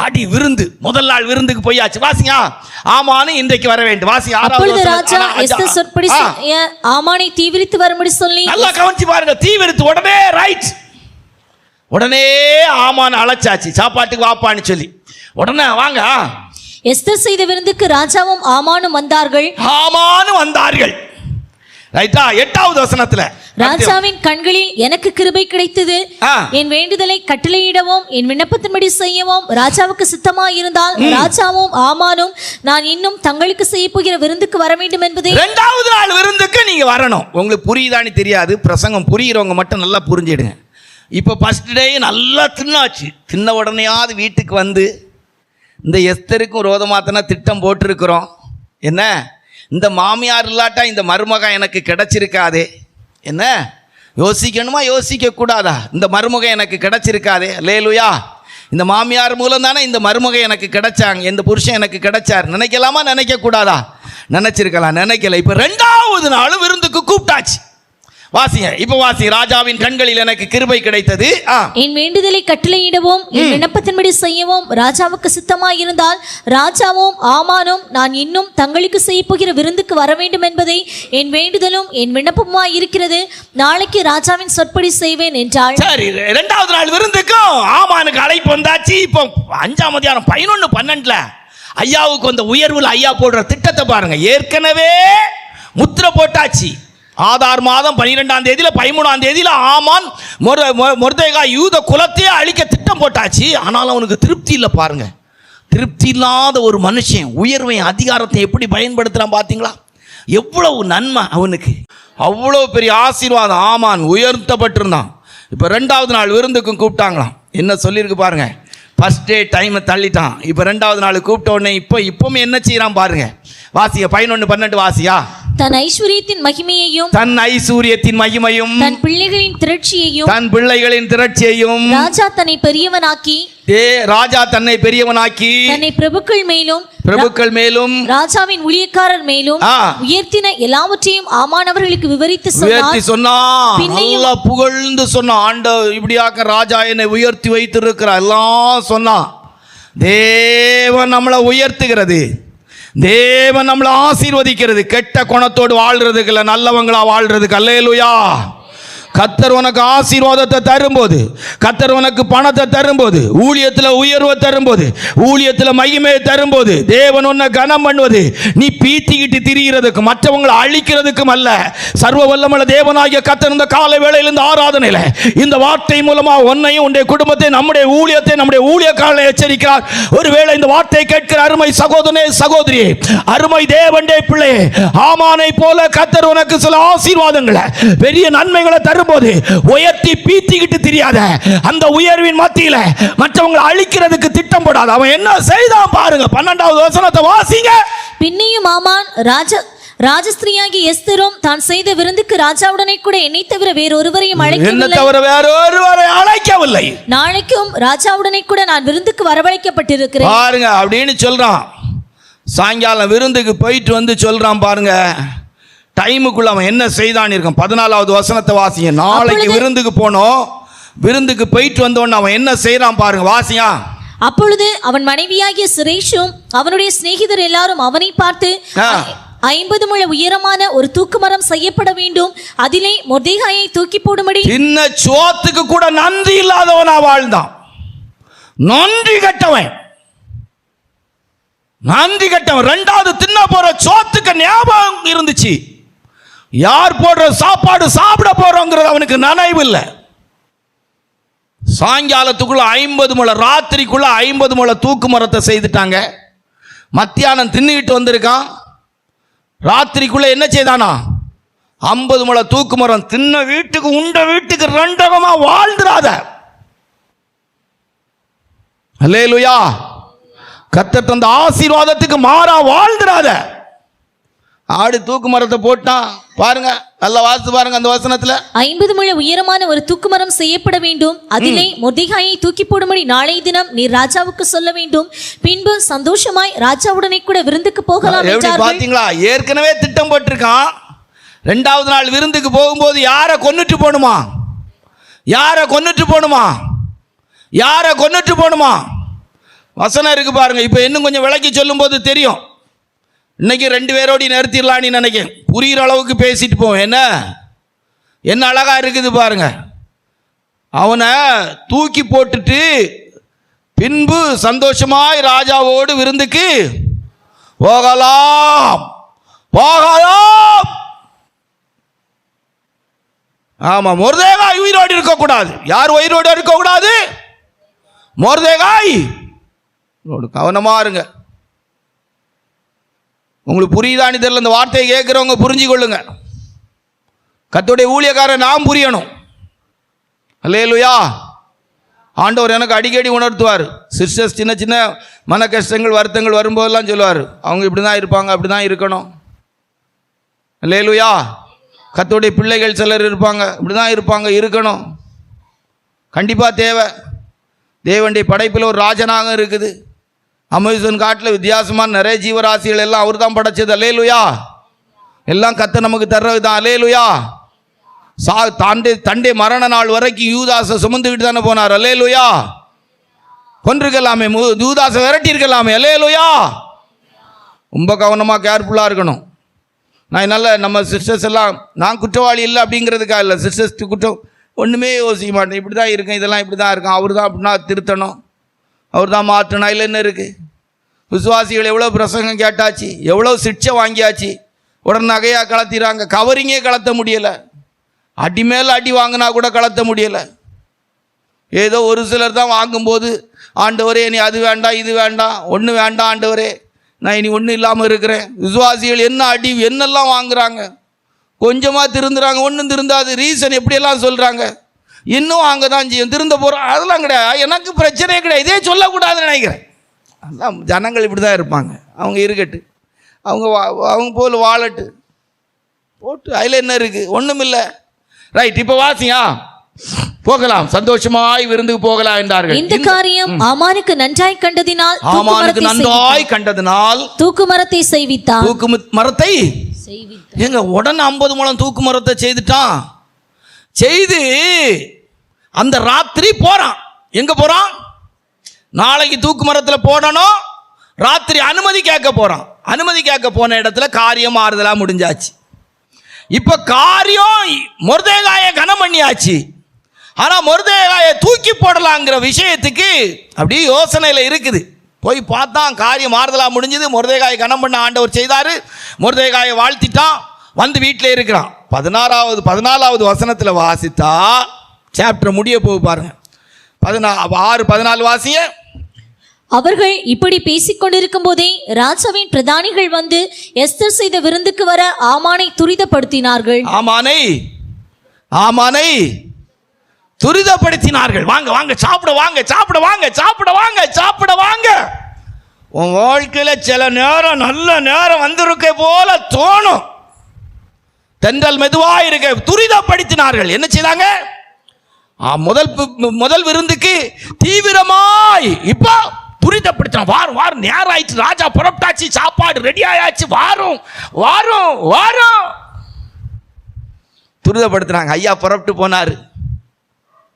அடி விருந்து. முதல் நாள் விருந்துக்கு போயாச்சு. வாசிங்க. ஆமானு இன்றைக்கு வர வேண்டும். வாசிங்க. அப்பொழுது ராஜா எஸ்தர் சொற்படி ஆமானை தீவிரித்து வரும்படி சொல்லி. நல்லா கவனிச்சு பாருங்க. தீவிரித்து உடனே ரைட். உடனே ஆமான் அழைச்சாச்சு, சாப்பாட்டுக்கு வாப்பான்னு சொல்லி. உடனே வாங்க. எஸ்தர் செய்த விருந்துக்கு ராஜாவும் ஆமானும் வந்தார்கள். ஆமானும் வந்தார்கள். ரைட்டா? 8வது வசனத்துல ராஜாவின் கண்களில் எனக்கு கிருபை கிடைத்தது, என் வேண்டுதலை கட்டளையிடவும் என் விண்ணப்பத்தின்படி செய்யவும் ராஜாவுக்கு சித்தமாய் இருந்தால் ராஜாவும் ஆமானும் நான் இன்னும் தங்களுக்கு செய்ய போகிற விருந்துக்கு வர வேண்டும் என்பதை. 2வது நாள் விருந்துக்கு நீங்க வரணும். உங்களுக்கு புரியுதான்னு தெரியாது, பிரசங்கம் புரியுறவங்க மட்டும் நல்லா புரிஞ்சிடுங்க. இப்போ ஃபர்ஸ்ட் டே நல்லா தின்னாச்சு. தின்ன உடனேயாவது வீட்டுக்கு வந்து இந்த எஸ்தருக்கும் ரோதமாத்தனா திட்டம் போட்டிருக்கிறோம். என்ன, இந்த மாமியார் இல்லாட்டா இந்த மருமக எனக்கு கிடைச்சிருக்காதே. என்ன யோசிக்கணுமா? யோசிக்க கூடாதா? இந்த மருமக எனக்கு கிடைச்சிருக்காதே. அல்லேலூயா. இந்த மாமியார் மூலம் தானே இந்த மருமக எனக்கு கிடைச்சாங்க, இந்த புருஷன் எனக்கு கிடைச்சார். நினைக்கலாமா? நினைக்க கூடாதா? நினைச்சிருக்கலாம், நினைக்கல. இப்போ 2வது நாள் விருந்துக்கு கூப்பிட்டாச்சு. வாசிங்க. இப்போ வாசி. ராஜாவின் கண்களில் எனக்கு கிருபை கிடைத்தது, என் வேண்டுதலை கட்டளையிடவும் என் விண்ணப்பத்தின்படி செய்யவும் ராஜாவுக்கு சித்தமாய் இருந்தால் ராஜாவும் ஆமானும் நான் இன்னும் தங்களுக்கு செய்ய போகிற விருந்துக்கு வர வேண்டும் என்பதை என் வேண்டுதலும் என் விண்ணப்பமாய் இருக்கிறது. நாளைக்கு ராஜாவின் சொற்படி செய்வேன் என்றாள். சரி. 2வது நாள் விருந்துக்கும் ஆமானுக்கு அழைப்பு வந்தாச்சு. இப்போ 5ஆம் அதிகாரம் 11-12 ஐயாவுக்கு வந்த உயர்வுல ஐயா போடுற திட்டத்தை பாருங்க. ஏற்கனவே முத்திர போட்டாச்சு. ஆதார் மாதம் 12ஆம் தேதியில 13ஆம் தேதியில ஆமான் மொர்தெகாய் யூத குலத்தையே அழிக்க திட்டம் போட்டாச்சு. ஆனாலும் அவனுக்கு திருப்தி இல்லை பாருங்க. திருப்தி இல்லாத ஒரு மனுஷன் உயர்வை அதிகாரத்தை எப்படி பயன்படுத்துறான் பார்த்தீங்களா? எவ்வளவு நன்மை அவனுக்கு, அவ்வளோ பெரிய ஆசீர்வாதம். ஆமான் உயர்த்தப்பட்டிருந்தான். இப்போ 2வது நாள் விருந்துக்கும் கூப்பிட்டாங்களாம். என்ன சொல்லியிருக்கு பாருங்க. ஃபர்ஸ்ட் டே டைமை தள்ளிட்டான். இப்போ 2வது நாள் கூப்பிட்ட உடனே இப்போமே என்ன செய்யறான் பாருங்க. வாசியா. 11-12 வாசியா. தன் ஐஸ்வரியத்தின் மகிமையையும் தன் பிள்ளைகளின் திரட்சியையும் ராஜா தன்னை பெரியவனாக்கி ராஜா தன்னை பெரியவனாக்கி தன்னை பிரபுக்கள் மேலும் ராஜாவின் ஊழியக்காரர் மேலும் உயர்த்தின எல்லாவற்றையும் ஆமான் அவர்களுக்கு விவரித்து சொன்னான். நல்லா புகழ்ந்து சொன்னான். ஆண்டவர் இப்படியாக்க ராஜா என்னை உயர்த்தி வைத்திருக்கிறார் எல்லாம் சொன்னான். தேவன் நம்மளை உயர்த்துகிறது, தேவன் நம்மளை ஆசீர்வதிக்கிறது. கெட்ட குணத்தோடு வாழ்றதுக்கு இல்லை, நல்லவங்களா வாழ்றதுக்கு. அல்லேலூயா. கர்த்தர் உனக்கு ஆசீர்வாதத்தை தரும்போது, கர்த்தர் உனக்கு பணத்தை தரும்போது, ஊழியத்தில் உயர்வை தரும்போது, ஊழியத்தில் மகிமையை தரும்போது, தேவன் உன்னை கனம் பண்ணுவது நீ பீத்திக்கிட்டு திரிகிறதுக்கும் மற்றவங்களை அழிக்கிறதுக்கும் அல்ல. சர்வ வல்லமுள்ள தேவனாகிய கர்த்தர் இந்த காலை வேளையில் இந்த ஆராதனையில் இந்த வார்த்தை மூலமா உன்னையும் உன்னுடைய குடும்பத்தை, நம்முடைய ஊழியத்தை, நம்முடைய ஊழியக்காரனை எச்சரிக்கிறார். ஒருவேளை இந்த வார்த்தை கேட்கிற அருமை சகோதரனே, சகோதரியே, அருமை தேவனுடைய பிள்ளை, ஆமானை போல கர்த்தர் உனக்கு சில ஆசீர்வாதங்களை, பெரிய நன்மைகளை தரும்போது உயர்த்தி பீத்திக்கிட்டு தெரியாத, அந்த உயர்வின் மத்தியில மற்றவங்களை அழிக்கிறதுக்கு திட்டம் போடாத. அவன் என்ன செய்தான் பாருங்க. 12வது வசனத்தை வாசிங்க. பின்னையும் ஆமான் ராஜஸ்திரியாகி எஸ்தரும் தான் செய்த விருந்துக்கு ராஜாவுடனே கூட என்னை தவிர வேறொருவரையும் அழைக்கவில்லை. நாளைக்கும் ராஜாவுடனே கூட நான் விருந்துக்கு வரவழைக்கப்பட்டிருக்கிறேன் பாருங்க அப்படின்னு சொல்றான். சாயங்காலம் விருந்துக்கு போயிட்டு வந்து சொல்றான் பாருங்க. டைமுக்குள்ள அவன் என்ன செய்தான் இருக்கும். 14வது வசனத்தை வாசிங்க. நாளைக்கு விருந்துக்கு போனோம், விருந்துக்கு போயிட்டு வந்தோன்னு அவன் என்ன செய்யறான் பாருங்க, வாசியா. அப்பொழுது அவன் மனைவியாகிய சுரேஷும் அவனுடைய சிநேகிதர் எல்லாரும் அவனை பார்த்து 50 முழ உயரமான ஒரு தூக்கு மரம் செய்யப்பட வேண்டும், அதிலே மொர்தெகாயை தூக்கி போடும்படி. சின்ன சோத்துக்கு கூட நன்றி இல்லாதவனா வாழ்ந்தான். நன்றி கட்டவன். 2வது தின்ன போற சோத்துக்கு ஞாபகம் இருந்துச்சு. யார் போடுற சாப்பாடு சாப்பிட போறோங்கிறது அவனுக்கு நினைவு இல்லை. சாயங்காலத்துக்குள்ள 50 முழ, ராத்திரிக்குள்ள 50 முழ தூக்கு மரத்தை செய்துட்டாங்க. மத்தியானம் தின்னுகிட்டு வந்திருக்கான். ராத்திரிக்குள்ள என்ன செய்தானா, 50 முழ தூக்கு மரம். தின்ன வீட்டுக்கு உண்ட வீட்டுக்கு ரெண்டகமா வாழ்ந்துராத. அல்லேலூயா. கர்த்தர் தந்த ஆசீர்வாதத்துக்கு மாறா வாழ்ந்துராத. ஆடு தூக்கு மரத்தை போட்டான் பாருங்க, நல்லா வாசித்து பாருங்க அந்த வசனத்துல. 50 முழ உயரமான ஒரு தூக்கு மரம் செய்யப்பட வேண்டும், அதிலே மொர்தெகாயை தூக்கி போடும்படி நாளை தினம் நீ ராஜாவுக்கு சொல்ல வேண்டும், பின்பு சந்தோஷமாய் ராஜாவுடனே கூட விருந்துக்கு போகலாம் என்றார்கள். பாத்தீங்களா, ஏற்கனவே திட்டம் போட்டிருக்கான். 2வது நாள் விருந்துக்கு போகும்போது யாரை கொன்னுட்டு போகணுமா, யாரை கொன்னுட்டு போகணுமா, யாரை கொன்னுட்டு போகணுமா. வசனம் இருக்கு பாருங்க. இப்போ இன்னும் கொஞ்சம் விளக்கி சொல்லும் போது தெரியும். இன்னைக்கு 2 பேரோடி நிறுத்திடலான்னு நினைக்கிறேன். புரிகிற அளவுக்கு பேசிட்டு போவேன். என்ன அழகா இருக்குது பாருங்க. அவனை தூக்கி போட்டுட்டு பின்பு சந்தோஷமாய் ராஜாவோடு விருந்துக்கு போகலாம் போகலாம். ஆமா, மொர்தெகாய் உயிரோடு இருக்கக்கூடாது. யார் உயிரோடு இருக்கக்கூடாது? மொர்தெகாய். கவனமா இருங்க. உங்களுக்கு புரியுதான்னு தெரியல, இந்த வார்த்தையை கேட்குறவங்க புரிஞ்சு கொள்ளுங்க. கர்த்தருடைய ஊழியக்காரன் நாம் புரியணும். அல்லேலூயா. ஆண்டவர் எனக்கு அடிக்கடி உணர்த்துவார். சிஸ்டர்ஸ் சின்ன சின்ன மன கஷ்டங்கள் வருத்தங்கள் வரும்போதெல்லாம் சொல்லுவார், அவங்க இப்படி தான் இருப்பாங்க, அப்படி தான் இருக்கணும். அல்லேலூயா. கர்த்தருடைய பிள்ளைகள் சிலர் இருப்பாங்க, இப்படி தான் இருப்பாங்க, இருக்கணும். கண்டிப்பாக தேவை. தேவனுடைய படைப்பில் ஒரு ராஜநாகம் இருக்குது. அமேசான் காட்டில் வித்தியாசமான நிறைய ஜீவராசிகள் எல்லாம் அவர் தான் படைச்சது. அல்லேலூயா. எல்லாம் கர்த்தர் நமக்கு தர்றது தான். அல்லேலூயா. தண்டே மரண நாள் வரைக்கும் யூதாசை சுமந்துக்கிட்டு தானே போனார். அல்லேலூயா. கொன்றிருக்கலாமே, யூதாசை விரட்டி இருக்கலாமே. அல்லேலூயா. ரொம்ப கவனமாக கேர்ஃபுல்லாக இருக்கணும். நான் நல்ல நம்ம சிஸ்டர்ஸ் எல்லாம், நான் குற்றவாளி இல்லை அப்படிங்கிறதுக்காக இல்லை, சிஸ்டர்ஸ் குற்றம் ஒன்றுமே யோசிக்க மாட்டேன். இப்படி தான் இருக்கேன், இதெல்லாம் இப்படி தான் இருக்கும், அவர் தான் அப்படின்னா திருத்தணும், அவர் தான் மாற்றணும். அதில் என்ன இருக்குது? விசுவாசிகள் எவ்வளோ பிரசங்கம் கேட்டாச்சு, எவ்வளோ சிக்ஷை வாங்கியாச்சு, உடனே நகையாக கலத்திடுறாங்க. கவரிங்கே கலத்த முடியலை. அடி மேலே அடி வாங்கினா கூட கலத்த முடியலை. ஏதோ ஒரு சிலர் தான் வாங்கும்போது, ஆண்டவரே நீ அது வேண்டாம் இது வேண்டாம், ஒன்று வேண்டாம் ஆண்டவரே, நான் இனி ஒன்றும் இல்லாமல் இருக்கிறேன். விசுவாசிகள் என்ன அடி என்னெல்லாம் வாங்குறாங்க. கொஞ்சமாக திருந்துறாங்க, ஒன்றும் திருந்தாது. ரீசன் எப்படியெல்லாம் சொல்கிறாங்க. இன்னும் அங்கே தான் செய்யும், திருந்த போகிறோம், அதெல்லாம் கிடையாது, எனக்கு பிரச்சனையே கிடையாது, இதே சொல்லக்கூடாதுன்னு நினைக்கிறேன். அதான் ஜனங்கள் இப்படி தான் இருப்பாங்க. அவங்க இருக்கட்டு, அவங்க போல் வாழட்டு போட்டு, அதில் என்ன இருக்குது? ஒன்றும் இல்லை. ரைட். இப்போ வாசியா போகலாம், சந்தோஷமாய் விருந்துக்கு போகலாம் என்றார்கள். இந்த காரியம் ஆமானுக்கு நன்றாய் கண்டதினால் ஆமானுக்கு நன்றாய் கண்டதினால் தூக்கு மரத்தை செய்வித்தான். தூக்கு மரத்தை எங்க உடனே 50 முழம் தூக்கு மரத்தை செய்துட்டான். செய்து அந்த ராத்திரி போறான். எங்க போறான்? நாளைக்கு தூக்கு மரத்தில் போடணும். ராத்திரி அனுமதி கேட்க போறான். அனுமதி கேட்க போன இடத்துல காரியம் ஆறுதலா முடிஞ்சாச்சு. இப்ப காரியம் மொர்தெகாயை கனம் பண்ணியாச்சு. ஆனா மொர்தெகாயை தூக்கி போடலாங்கிற விஷயத்துக்கு அப்படியே யோசனையில இருக்குது. போய் பார்த்தான், காரியம் ஆறுதலா முடிஞ்சது. மொர்தெகாயை கனம் பண்ண ஆண்டவர் செய்தாரு. மொர்தெகாயை வாழ்த்திட்டான். வந்து வீட்டில் இருக்கிறான். 14வது வசனத்தில் வாசித்தா சாப்டர் முடிய போக பாருங்க. 6-14 வாசிய. அவர்கள் இப்படி பேசிக்கொண்டிருக்கும் போதே ராஜாவின் பிரதானிகள் வந்து எஸ்தர் செய்த விருந்துக்கு வர ஆமானை துரிதப்படுத்தினார்கள். ஆமானை துரிதப்படுத்தினார்கள். வாங்க வாங்க, சாப்பிட வாங்க, சாப்பிட வாங்க, சாப்பிட வாங்க, சாப்பிட வாங்க. உன் வாழ்க்கையில சில நேரம் நல்ல நேரம் வந்திருக்க போல தோணும். தென்றல் மெதுவாக இருக்க துரிதப்படுத்தினார்கள். என்ன செய்தாங்க? முதல் விருந்துக்கு தீவிரமாய் இப்ப துரிதப்படுத்தின. வாரும் நேரம் ஆயிடுச்சு, ராஜா புறப்பட்டாச்சு, சாப்பாடு ரெடி ஆயாச்சு, வாரும் வாரும் வாரும் துரிதப்படுத்தினாங்க. ஐயா புறப்பட்டு போனாரு.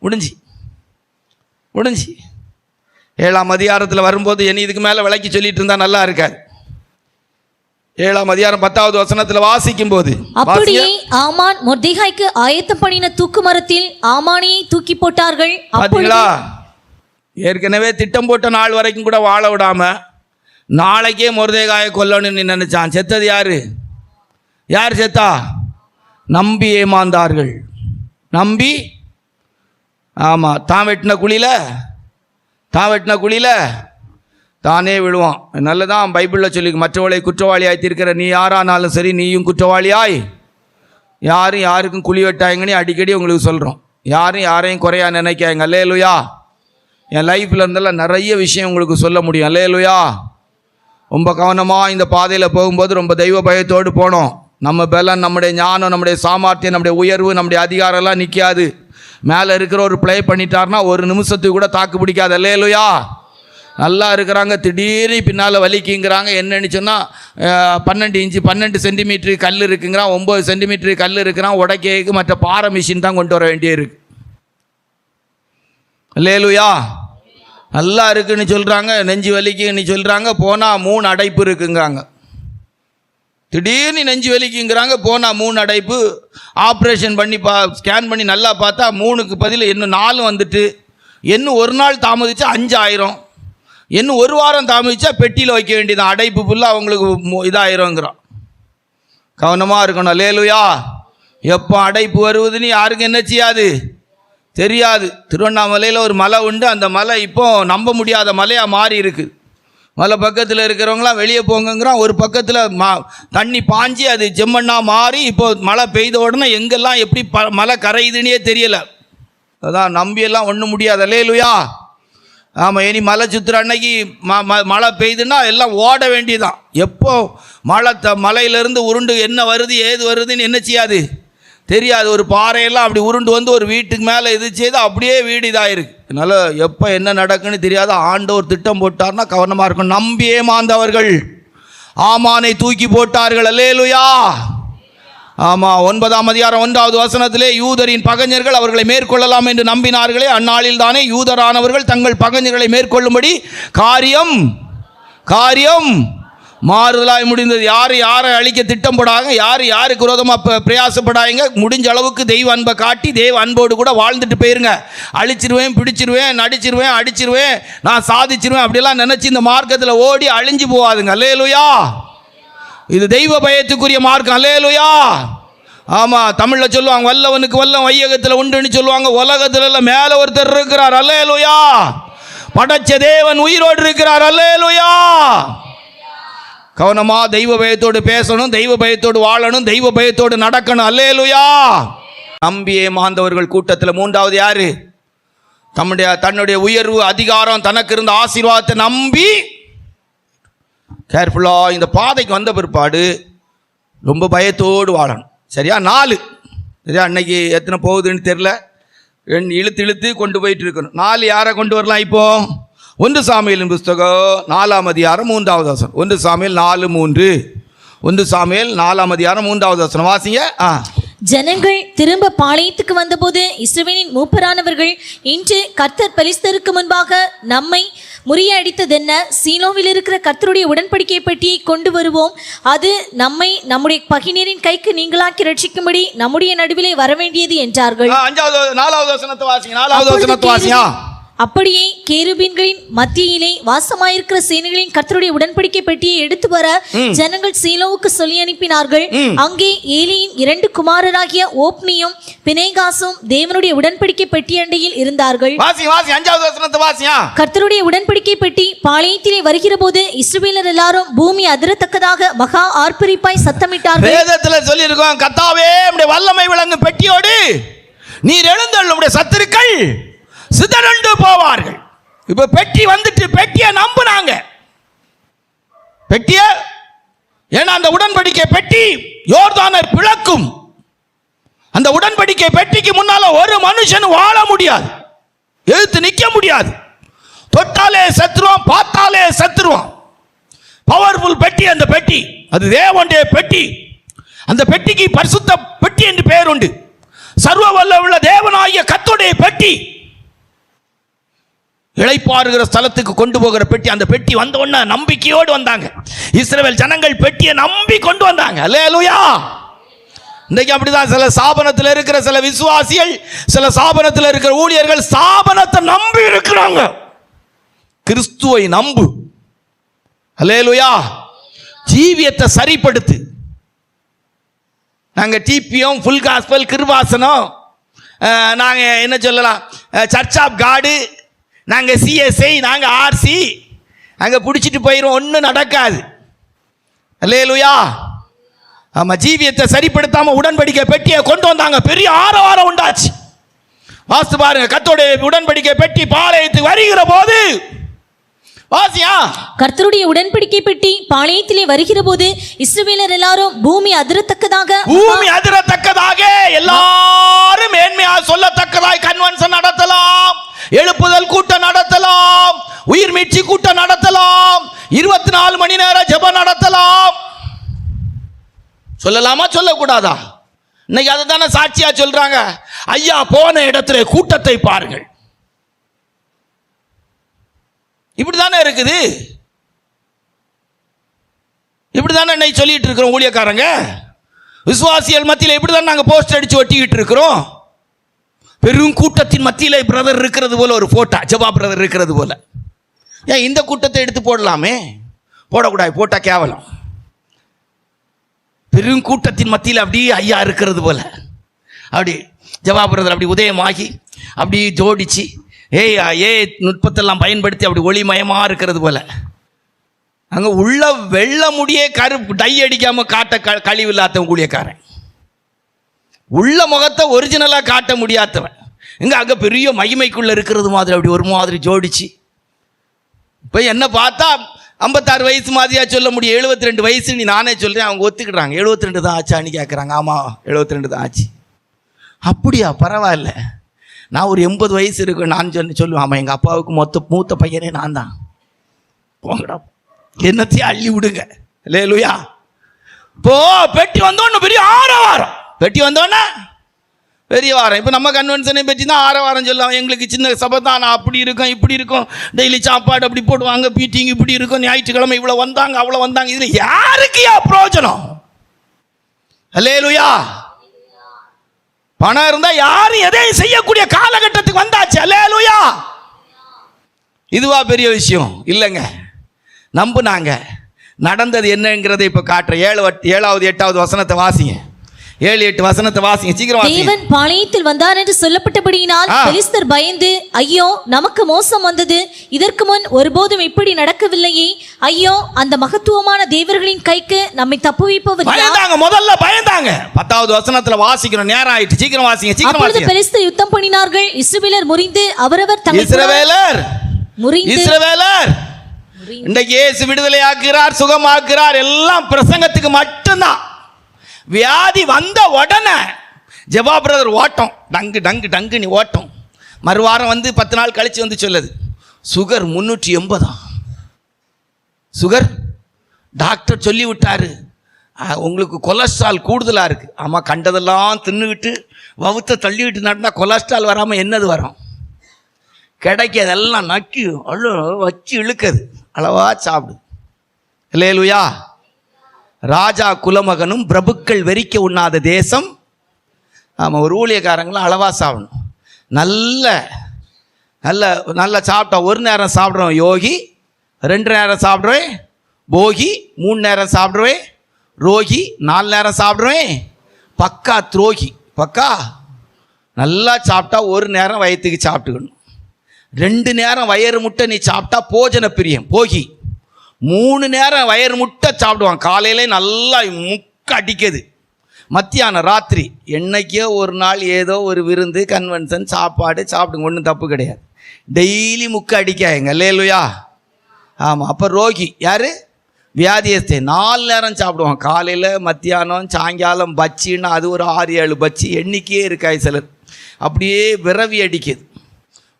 முடிஞ்சு 7ஆம் அதிகாரத்தில் வரும்போது என்ன இதுக்கு மேலே விளக்கி சொல்லிட்டு இருந்தா நல்லா இருக்காது. 7ஆம் அதிகாரம் 10வது வசனத்தில் வாசிக்கும் போது, அப்படியே ஆமான் மொர்தெகாய்க்கு ஆயத்தம் பண்ணின தூக்கு மரத்தில் ஆமானையை தூக்கி போட்டார்கள். பாத்தீங்களா? ஏற்கனவே திட்டம் போட்ட நாள் வரைக்கும் கூட வாழ விடாம நாளைக்கே மொர்தெகாயை கொல்லணும்னு நினைச்சான். செத்தது யாரு? யார் செத்தா? நம்பி ஏமாந்தார்கள். நம்பி, ஆமா, தான் வெட்டின குழியில தானே விழுவான். நல்லதான் பைபிளில் சொல்லி, மற்றவளை குற்றவாளியாய் தீர்க்கிற நீ யாரானாலும் சரி, நீயும் குற்றவாளியாய். யாருக்கும் குழி வெட்டாயங்கன்னு அடிக்கடி உங்களுக்கு சொல்கிறோம். யாரையும் குறையா நினைக்காங்க. அல்லேலூயா. என் லைஃப்பில் இருந்தெல்லாம் நிறைய விஷயம் உங்களுக்கு சொல்ல முடியும். அல்லேலூயா. ரொம்ப கவனமாக இந்த பாதையில் போகும்போது ரொம்ப தெய்வ பயத்தோடு போனோம். நம்ம பலன், நம்முடைய ஞானம், நம்முடைய சாமர்த்தியம், நம்முடைய உயர்வு, நம்முடைய அதிகாரம்லாம் நிற்காது. மேலே இருக்கிற ஒரு ப்ளே பண்ணிட்டார்னா ஒரு நிமிஷத்துக்கு கூட தாக்கு பிடிக்காது. அல்லேலூயா. நல்லா இருக்கிறாங்க, திடீர்னு பின்னால் வலிக்குங்கிறாங்க. என்னன்னு சொன்னால் 12 சென்டிமீட்டரு கல் இருக்குங்கிறான், 9 சென்டிமீட்டரு கல் இருக்கிறான். உடைக்கைக்கு மற்ற பாறை மிஷின் தான் கொண்டு வர வேண்டிய இருக்கு. அல்லேலூயா. நல்லா இருக்குன்னு சொல்கிறாங்க, நெஞ்சு வலிக்குன்னு சொல்கிறாங்க. போனால் 3 அடைப்பு இருக்குங்கிறாங்க. திடீர்னு நெஞ்சு வலிக்குங்கிறாங்க. போனால் 3 அடைப்பு. ஆப்ரேஷன் பண்ணி ஸ்கேன் பண்ணி நல்லா பார்த்தா 3க்கு பதில் இன்னும் 4 வந்துட்டு, இன்னும் ஒரு நாள் தாமதிச்சா 5000, இன்னும் ஒரு வாரம் தாமதிச்சா பெட்டியில் வைக்க வேண்டியதான். அடைப்பு ஃபுல்லாக அவங்களுக்கு இதாயிருங்கிறான். கவனமாக இருக்கணும். அல்லேலூயா. எப்போ அடைப்பு வருவதுன்னு யாருக்கும் என்ன செய்யாது, தெரியாது. திருவண்ணாமலையில் ஒரு மலை உண்டு. அந்த மலை இப்போ நம்ப முடியாத மலையாக மாறி இருக்குது. மலை பக்கத்தில் இருக்கிறவங்களாம் வெளியே போங்கிறான். ஒரு பக்கத்தில் தண்ணி பாஞ்சி அது செம்மண்ணா மாறி இப்போ மழை பெய்த உடனே எங்கெல்லாம் எப்படி மலை கரையுதுன்னே தெரியலை. அதான் நம்பியெல்லாம் ஒன்றும் முடியாது. அல்லேலூயா. ஆமாம். இனி மலை சுற்றுற அன்னைக்கு மழை பெய்யுதுன்னா எல்லாம் ஓட வேண்டியதான். எப்போ மலையிலேருந்து உருண்டு என்ன வருது ஏது வருதுன்னு என்ன செய்யாது, தெரியாது. ஒரு பாறையெல்லாம் அப்படி உருண்டு வந்து ஒரு வீட்டுக்கு மேலே இது செய்து அப்படியே வீடு இதாகிருக்கு. அதனால் எப்போ என்ன நடக்குன்னு தெரியாது. ஆண்டவர் திட்டம் போட்டார்னா கவனமாக இருக்கும். நம்பி ஏமாந்தவர்கள் ஆமானை தூக்கி போட்டார்கள். அல்லேலூயா. ஆமாம். 9ஆம் அதிகாரம் 1வது வசனத்திலே, யூதரின் பகைஞர்கள் அவர்களை மேற்கொள்ளலாம் என்று நம்பினார்களே, அந்நாளில் தானே யூதரானவர்கள் தங்கள் பகைஞர்களை மேற்கொள்ளும்படி காரியம் மாறுதலாய் முடிந்தது. யாரை அழிக்க திட்டம் போடாங்க, யாருக்கு விரோதமாக பிரயாசப்படாங்க. முடிஞ்ச அளவுக்கு தெய்வ அன்பை காட்டி தெய்வ அன்போடு கூட வாழ்ந்துட்டு போயிருங்க. அழிச்சிருவேன், பிடிச்சிருவேன், நடிச்சிருவேன், அடிச்சிருவேன், நான் சாதிச்சிருவேன் அப்படிலாம் நினச்சி இந்த மார்க்கத்தில் ஓடி அழிஞ்சு போவாதுங்க. அல்லேலூயா. இது தெய்வ பயத்துக்குரிய மார்க்கம். அல்லேலூயா. ஆமாம். தமிழில் சொல்லுவாங்க, வல்லவனுக்கு வல்லம் வையகத்தில் உண்டுன்னு சொல்லுவாங்க. உலகத்துல எல்லாம் மேலே ஒருத்தர் இருக்கிறார். அல்லேலூயா. படைச்ச தேவன் உயிரோடு இருக்கிறார். அல்லேலூயா. கவனமாக தெய்வ பயத்தோடு பேசணும், தெய்வ பயத்தோடு வாழணும், தெய்வ பயத்தோடு நடக்கணும். அல்லேலூயா. நம்பி ஏமாந்தவர்கள் கூட்டத்தில் 3வது யாரு? தன்னுடைய உயர்வு, அதிகாரம், தனக்கு இருந்த ஆசீர்வாதத்தை நம்பி கேர்ஃபுல்லாக இந்த பாதைக்கு வந்த பிற்பாடு ரொம்ப பயத்தோடு வாழணும். சரியா? 4. சரியா? அன்னைக்கு எத்தனை போகுதுன்னு தெரில. இழுத்து இழுத்து கொண்டு போயிட்டு இருக்கணும். 4 யாரை கொண்டு வரலாம் இப்போ? 1 சாமுவேலின் புஸ்தகம் 4ஆம் அதிகாரம் 3வது வசனம். 1 சாமுவேல் 4:3. 1 சாமுவேல் 4ஆம் அதிகாரம் 3வது வசனம் வாசிங்க. ஜனங்கள் திரும்ப பாளையத்துக்கு வந்தபோது இஸ்ரவேலின் மூப்பரானவர்கள், இன்று கர்த்தர் பெலிஸ்தருக்கு முன்பாக நம்மை முறியடித்ததென்ன? சீலோவில் இருக்கிற கர்த்தருடைய உடன்படிக்கை பெட்டியை கொண்டு வருவோம், அது நம்மை நம்முடைய பகைஞரின் கைக்கு நீங்களாக்கி ரட்சிக்கும்படி நம்முடைய நடுவிலே வரவேண்டியது என்றார்கள். 4வது வசனத்தை வாசிங்க. 4வது வசனத்தை வாசிங்க. அப்படியே கேருபீன்களின் மத்தியிலே வாசமாயிருக்கிற சேனைகளின் கர்த்தருடைய உடன்படிக்கை பெட்டியை எடுத்து வர ஜனங்கள் சீலோவுக்கு சொல்லி அனுப்பினார்கள். அங்கே ஏலியின் 2 குமாரராகிய ஓப்னியும் பினேகாசும் தேவனுடைய உடன்படிக்கை பெட்டி அண்டையில் இருந்தார்கள். கர்த்தருடைய உடன்படிக்கை பெட்டி பாளையத்திலே வருகிற போது இஸ்ரவேலர் எல்லாரும் பூமி அதிரத்தக்கதாக மகா ஆர்ப்பரிப்பாய் சத்தமிட்டார்கள். வேதத்துல சொல்லி இருக்கோம், கர்த்தாவே உம்முடைய வல்லமை விளங்கும் பெட்டியோடு நீர் எழுந்தருளும், உம்முடைய சத்துருக்கள் சிதறண்டு போவார்கள். இப்ப பெட்டி வந்துட்டு, பெட்டியை நம்புனாங்க. பெட்டிய ஏன்னா அந்த உடன்படிக்கை பெட்டி யோர்தானர் பிளக்கும். அந்த உடன்படிக்கை பெட்டிக்கு முன்னால ஒரு மனுஷன் வாழ முடியாது, எழுத்து நிக்க முடியாது. தொட்டாலே செத்துருவான், பார்த்தாலே செத்துருவான். பவர்ஃபுல் பெட்டி அந்த பெட்டி, அது தேவனுடைய பெட்டி. அந்த பெட்டிக்கு பரிசுத்த பெட்டி என்று பெயர் உண்டு. சர்வ வல்லமையுள்ள தேவனாகிய கர்த்தருடைய பெட்டி, இளைப்பாறுகிற ஸ்தலத்துக்கு கொண்டு போகிற பெட்டி. அந்த பெட்டி வந்த உடனே நம்பிக்கையோடு வந்தாங்க இஸ்ரவேல் ஜனங்கள். பெட்டியை நம்பி கொண்டு வந்தாங்க. அல்லேலூயா. இன்றைக்கு அப்படிதான் சில ஸ்தாபனத்தில் இருக்கிற சில விசுவாசிகள், சில ஸ்தாபனத்தில் இருக்கிற ஊழியர்கள் ஸ்தாபனத்தை நம்பி இருக்கிறாங்க. கிறிஸ்துவை நம்பு. அல்லேலூயா. ஜீவியத்தை சரிப்படுத்து. நாங்கள் டிபிஎம், ஃபுல் காஸ்பல், கிருபாசனம், நாங்கள் என்ன சொல்லலாம், சர்ச் ஆஃப் காடு, நாங்கள் சிஎஸ்ஐ, நாங்கள் ஆர்சி, அங்கே பிடிச்சிட்டு போயிடுவோம், ஒன்றும் நடக்காது. அல்லேலூயா. ஆமாம், ஜீவியத்தை சரிப்படுத்தாமல் உடன்படிக்கை பெட்டியை கொண்டு வந்தாங்க. பெரிய ஆரவாரம் உண்டாச்சு. வாஸ்து பாருங்க, கர்த்தருடைய உடன்படிக்கை பெட்டி பாளையத்துக்கு வருகிற போது வாசியா, கர்த்தருடைய உடன்படிக்கை பெட்டி பாளையத்திலே வருகிற போது இஸ்ரவேலர் எல்லாரும் பூமி அதிரத்தக்கதாக எல்லாரும் மேன்மையா சொல்லத்தக்கதாய் கன்வென்ஷன் நடத்தலாம், எழுப்புதல் கூட்டம் நடத்தலாம், உயிர் மீட்சி கூட்டம் நடத்தலாம், 24 மணி நேரம் ஜெபம் நடத்தலாம். சொல்லலாமா சொல்லக்கூடாதா? இன்னைக்கு அதை தானே சாட்சியா சொல்றாங்க. ஐயா போன இடத்துல கூட்டத்தை பாருங்கள். இப்படிதானே இருக்குது. இப்படிதானே இன்னைக்கு சொல்லிட்டு இருக்கிறோம் ஊழியக்காரங்க. விசுவாசிகள் மத்தியில் இப்படிதான் நாங்கள் போஸ்டர் அடிச்சு ஒட்டிக்கிட்டு இருக்கிறோம். பெரும் கூட்டத்தின் மத்தியில் பிரதர் இருக்கிறது போல ஒரு போட்டா, ஜபா பிரதர் இருக்கிறது போல. ஏன் இந்த கூட்டத்தை எடுத்து போடலாமே? போடக்கூடாது, போட்டா கேவலம். பெரும் கூட்டத்தின் மத்தியில் அப்படியே ஐயா இருக்கிறது போல, அப்படி ஜபா பிரதர் அப்படி உதயமாகி அப்படி ஜோடிச்சு நுட்பத்தெல்லாம் பயன்படுத்தி அப்படி ஒளிமயமா இருக்கிறது போல. அங்க உள்ள வெள்ள முடியே கருப்பு டை அடிக்காம காட்ட கழிவு இல்லாதவன் ஊழியக்காரன். உள்ள முகத்தை ஒரிஜினலா காட்ட முடியாதவன். அங்க பெரிய மகிமைக்குள்ள இருக்கிறது மாதிரி அப்படி ஒரு மாதிரி ஜோடிச்சு. இப்ப என்ன பார்த்தா 56 வயசு மாதிரியா சொல்ல முடியும். 72 வயசு நீ நானே சொல்றேன். அவங்க ஒத்துக்கிட்டாங்க. 72 தான் ஆச்சான்னு கேட்குறாங்க. ஆமா 72 தான் ஆச்சு. அப்படியா, பரவாயில்ல. நான் ஒரு 80 வயசு இருக்கு நான் சொல்லுவேன். ஆமாம், எங்கள் அப்பாவுக்கு மூத்த பையனே நான் தான். போங்கடா, என்னத்தையும் அள்ளி விடுங்க. அல்லேலூயா. இப்போ பெட்டி வந்தோன்னு பெரிய ஆரவாரம். பெட்டி வந்தோன்னே பெரிய வாரம். இப்போ நம்ம கன்வென்ஷனை பற்றி தான் ஆரவாரம் சொல்லலாம். எங்களுக்கு சின்ன சபை தான், நான் அப்படி இருக்கும் இப்படி இருக்கும், டெய்லி சாப்பாடு அப்படி போடுவாங்க, மீட்டிங் இப்படி இருக்கும், ஞாயிற்றுக்கிழமை இவ்வளோ வந்தாங்க அவ்வளோ வந்தாங்க. இதில் யாருக்கு பிரயோஜனம்? அல்லேலூயா. பணம் இருந்தா யாரும் எதையும் செய்யக்கூடிய காலகட்டத்துக்கு வந்தாச்சு. அல்லேலூயா. இதுவா பெரிய விஷயம் இல்லைங்க. நம்புனாங்க. நடந்தது என்னங்கிறதை இப்ப காட்டுற 7வது 8வது வசனத்தை வாசிங்க. 7-8 வசனத்தை வாசிங்க சீக்கிரம். தேவன் பாளையத்தில் வந்தார் என்று சொல்லப்பட்டபடியினால் பெலிஸ்தர் பயந்து, ஐயோ நமக்கு மோசம் வந்தது, இதற்கு முன் ஒருபோதும் இப்படி நடக்கவில்லையே, ஐயோ அந்த மகத்துவமான தேவர்களின் கைக்கு நம்மை தப்புவிப்பவர் யார்? முதல்ல பயந்தாங்க. 10வது வசனத்துல வாசிக்கணும், நேரம் ஆயிட்டு, சீக்கிரம் வாசிங்க. அப்பொழுது பெலிஸ்தர் யுத்தம் பண்ணினார்கள். இஸ்ரவேலர் முறிந்து அவரவர் தங்கள் இஸ்ரவேலர் இன்றைக்கு இயேசு விடுதலை ஆக்குறார், சுகமாக்குறார், எல்லாம் பிரசங்கத்துக்கு மட்டும்தான். வியாதி வந்த உடனே ஜெபா பிரதர் ஓட்டம், டங்கு டங்கு டங்கு நீ ஓட்டம். மறுவாரம் வந்து 10 நாள் கழித்து வந்து சொல்லுது சுகர் 380. சுகர் டாக்டர் சொல்லி விட்டாரு, உங்களுக்கு கொலஸ்ட்ரால் கூடுதலாக இருக்குது. ஆமாம், கண்டதெல்லாம் தின்னுக்கிட்டு வவுத்தை தள்ளிவிட்டு நடந்தால் கொலஸ்ட்ரால் வராமல் என்னது வரும்? கிடைக்கிறதெல்லாம் நக்கி வச்சு இழுக்குது. அளவா சாப்பிடு. அல்லேலூயா. ராஜா குலமகனும் பிரபுக்கள் வெறிக்க உண்ணாத தேசம். ஆமாம், ஒரு ஊழியக்காரங்களும் அளவா சாப்பிடணும். நல்ல நல்ல நல்லா சாப்பிட்டா 1 நேரம் சாப்பிட்றோம் யோகி, 2 நேரம் சாப்பிட்றேன் போகி, 3 நேரம் சாப்பிட்ருவேன் ரோகி, 4 நேரம் சாப்பிட்ருவேன் பக்கா துரோகி. பக்கா நல்லா சாப்பிட்டா 1 நேரம் வயிற்றுக்கு சாப்பிட்டுக்கணும். 2 நேரம் வயிறு முட்டை நீ சாப்பிட்டா போஜன பிரியம் போகி. 3 நேரம் வயிறு முட்டை சாப்பிடுவான். காலையிலே நல்லா முக்க அடிக்குது. மத்தியானம் ராத்திரி என்னைக்கோ ஒரு நாள் ஏதோ ஒரு விருந்து கன்வென்ஷன் சாப்பாடு சாப்பிடுங்க, ஒன்றும் தப்பு கிடையாது. டெய்லி முக்க அடிக்காங்க. அல்லேலூயா. ஆமாம். அப்போ ரோகி யார்? வியாதியஸ்தே. 4 நேரம் சாப்பிடுவான். காலையில் மத்தியானம் சாயங்காலம் பச்சின்னா அது ஒரு 6-7 பச்சி எண்ணிக்கையே இருக்காய். சிலர் அப்படியே விரவி அடிக்குது.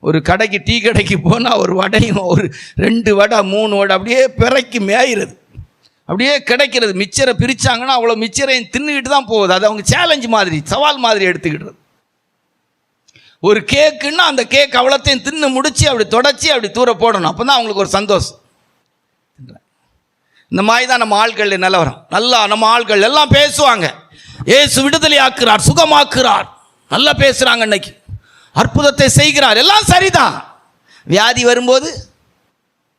ஒரு கடைக்கு டீ கடைக்கு போனால் ஒரு வடையும் ஒரு 2 வடை 3 வடை அப்படியே பிறக்கி மேயிறது, அப்படியே கிடைக்கிறது. மிச்சரை பிரித்தாங்கன்னா அவ்வளோ மிச்சரையும் தின்னுக்கிட்டு தான் போகுது. அது அவங்க சேலஞ்சு மாதிரி, சவால் மாதிரி எடுத்துக்கிட்டுறது. ஒரு கேக்குன்னா அந்த கேக் அவ்வளோத்தையும் தின்னு முடிச்சு அப்படி தொடச்சி அப்படி தூர போடணும். அப்போ தான் அவங்களுக்கு ஒரு சந்தோஷம். இந்த மாதிரி தான் நம்ம ஆட்கள் நிலவரம். நல்லா நம்ம ஆட்கள் எல்லாம் பேசுவாங்க, ஏசு விடுதலை ஆக்குறார், சுகமாக்குறார், நல்லா பேசுகிறாங்க, இன்னைக்கு அற்புதத்தை செய்கிறார், எல்லாம் சரிதான். வியாதி வரும்போது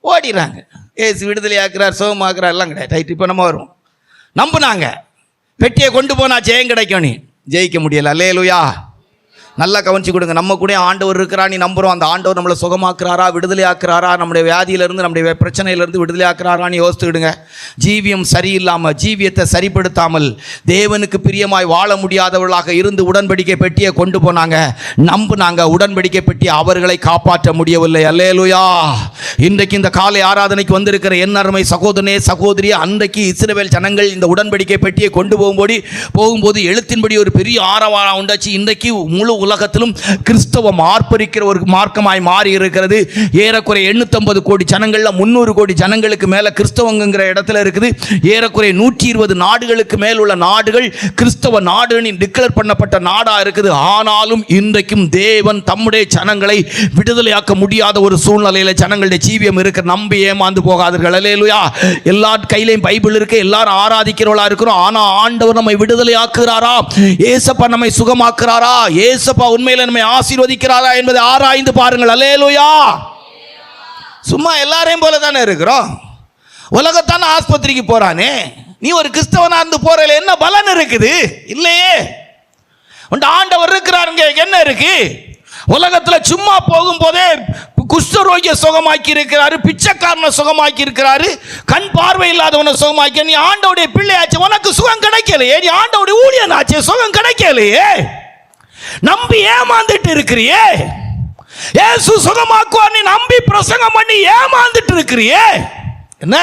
ஓடிடுறாங்க. ஏசு விடுதலை ஆக்குறார், சுகமாக்குறார் எல்லாம் கிடையாது. ரைட், இப்போ நம்ம வருவோம். நம்புனாங்க பெட்டியை கொண்டு போனால் ஜெயம் கிடைக்கும், நீ ஜெயிக்க முடியலை. அல்லேலூயா. நல்லா கவனிச்சு கொடுங்க. நம்ம கூட ஆண்டவர் இருக்கிறா, நீ நம்புகிறோம். அந்த ஆண்டவர் நம்மளை சுகமாக்குறாரா, விடுதலை ஆக்குறாரா, நம்முடைய வியாதியிலேருந்து நம்முடைய பிரச்சனையிலேருந்து விடுதலை ஆக்குறாரான்னு யோசித்துக்கிடுங்க. ஜீவியம் சரியில்லாமல், ஜீவியத்தை சரிப்படுத்தாமல் தேவனுக்கு பிரியமாய் வாழ முடியாதவர்களாக இருந்து உடன்படிக்கை பெட்டியை கொண்டு போனாங்க, நம்புனாங்க. உடன்படிக்கை பெட்டியை அவர்களை காப்பாற்ற முடியவில்லை. அல்லேலூயா. இன்றைக்கு இந்த காலை ஆராதனைக்கு வந்திருக்கிற என் அருமை சகோதரனே சகோதரி, அன்றைக்கு இஸ்ரவேல் ஜனங்கள் இந்த உடன்படிக்கை பெட்டியை கொண்டு போகும்போது எழுத்தின்படி ஒரு பெரிய ஆரவாரம் உண்டாச்சு. இன்றைக்கு முழு உலகத்திலும் கிறிஸ்தவம் ஆர்ப்பரிக்கிற ஒரு மார்க்கமாய் மாறி இருக்கிறது. ஏறக்குறைய 850 கோடி ஜனங்கள்ல 300 கோடி ஜனங்களுக்கு மேல கிறிஸ்தவங்கிற இடத்துல இருக்குது. ஏறக்குறைய 120 நாடுகளுக்கு மேல் உள்ள நாடுகள் கிறிஸ்தவ நாடுன்னு டிக்ளேர் பண்ணப்பட்ட நாடா இருக்குது. ஆனாலும் இன்றைக்கும் தேவன் தம்முடைய ஜனங்களை விடுதலையாக்க முடியாத ஒரு சூழ்நிலையில ஜனங்களுடைய ஜீவியம் இருக்க. நம்பி ஏமாந்து போகாதீர்கள். அல்லேலூயா. எல்லார் கையிலையும் பைபிள் இருக்கு, எல்லாரும் ஆராதிக்கிறவளா இருக்கிறோம். ஆனா ஆண்டவர் நம்மை விடுதலையாக்குறாரா, ஏசப்பா நம்மை சுகமாக்குறாரா, ஏசப்பா உண்மையில நம்மை ஆசீர்வதிக்கிறாரா என்பதை ஆராய்ந்து பாருங்கள். அல்லேலூயா. சும்மா எல்லாரையும் போல தானே இருக்கிறோம். உலகத்தான ஆஸ்பத்திரிக்கு போறானே, நீ ஒரு கிறிஸ்தவனா இருந்து போறதுல என்ன பலன் இருக்குது? இல்லையே. ஆண்டவர் இருக்கிறாருங்க, என்ன இருக்கு? உலகத்துல சும்மா போகும்போதே குஷ்டரோகிய சுகமாக்கி இருக்கிறாரு, பிச்சைக்காரனை சுகமாக்கி இருக்கிறாரு, கண் பார்வை இல்லாதவனை சுகமாக்கி. நீ ஆண்டவுடைய பிள்ளையாச்சு, உனக்கு சுகம் கிடைக்கலையே. நீ ஆண்டவுடைய ஊழியனாச்சு, சுகம் கிடைக்கலையே. நம்பி ஏமாந்துட்டு இருக்கிறியே. இயேசு சுகமாக்குவார் நீ நம்பி பிரசங்கம் பண்ணி ஏமாந்துட்டு இருக்கிறியே. என்ன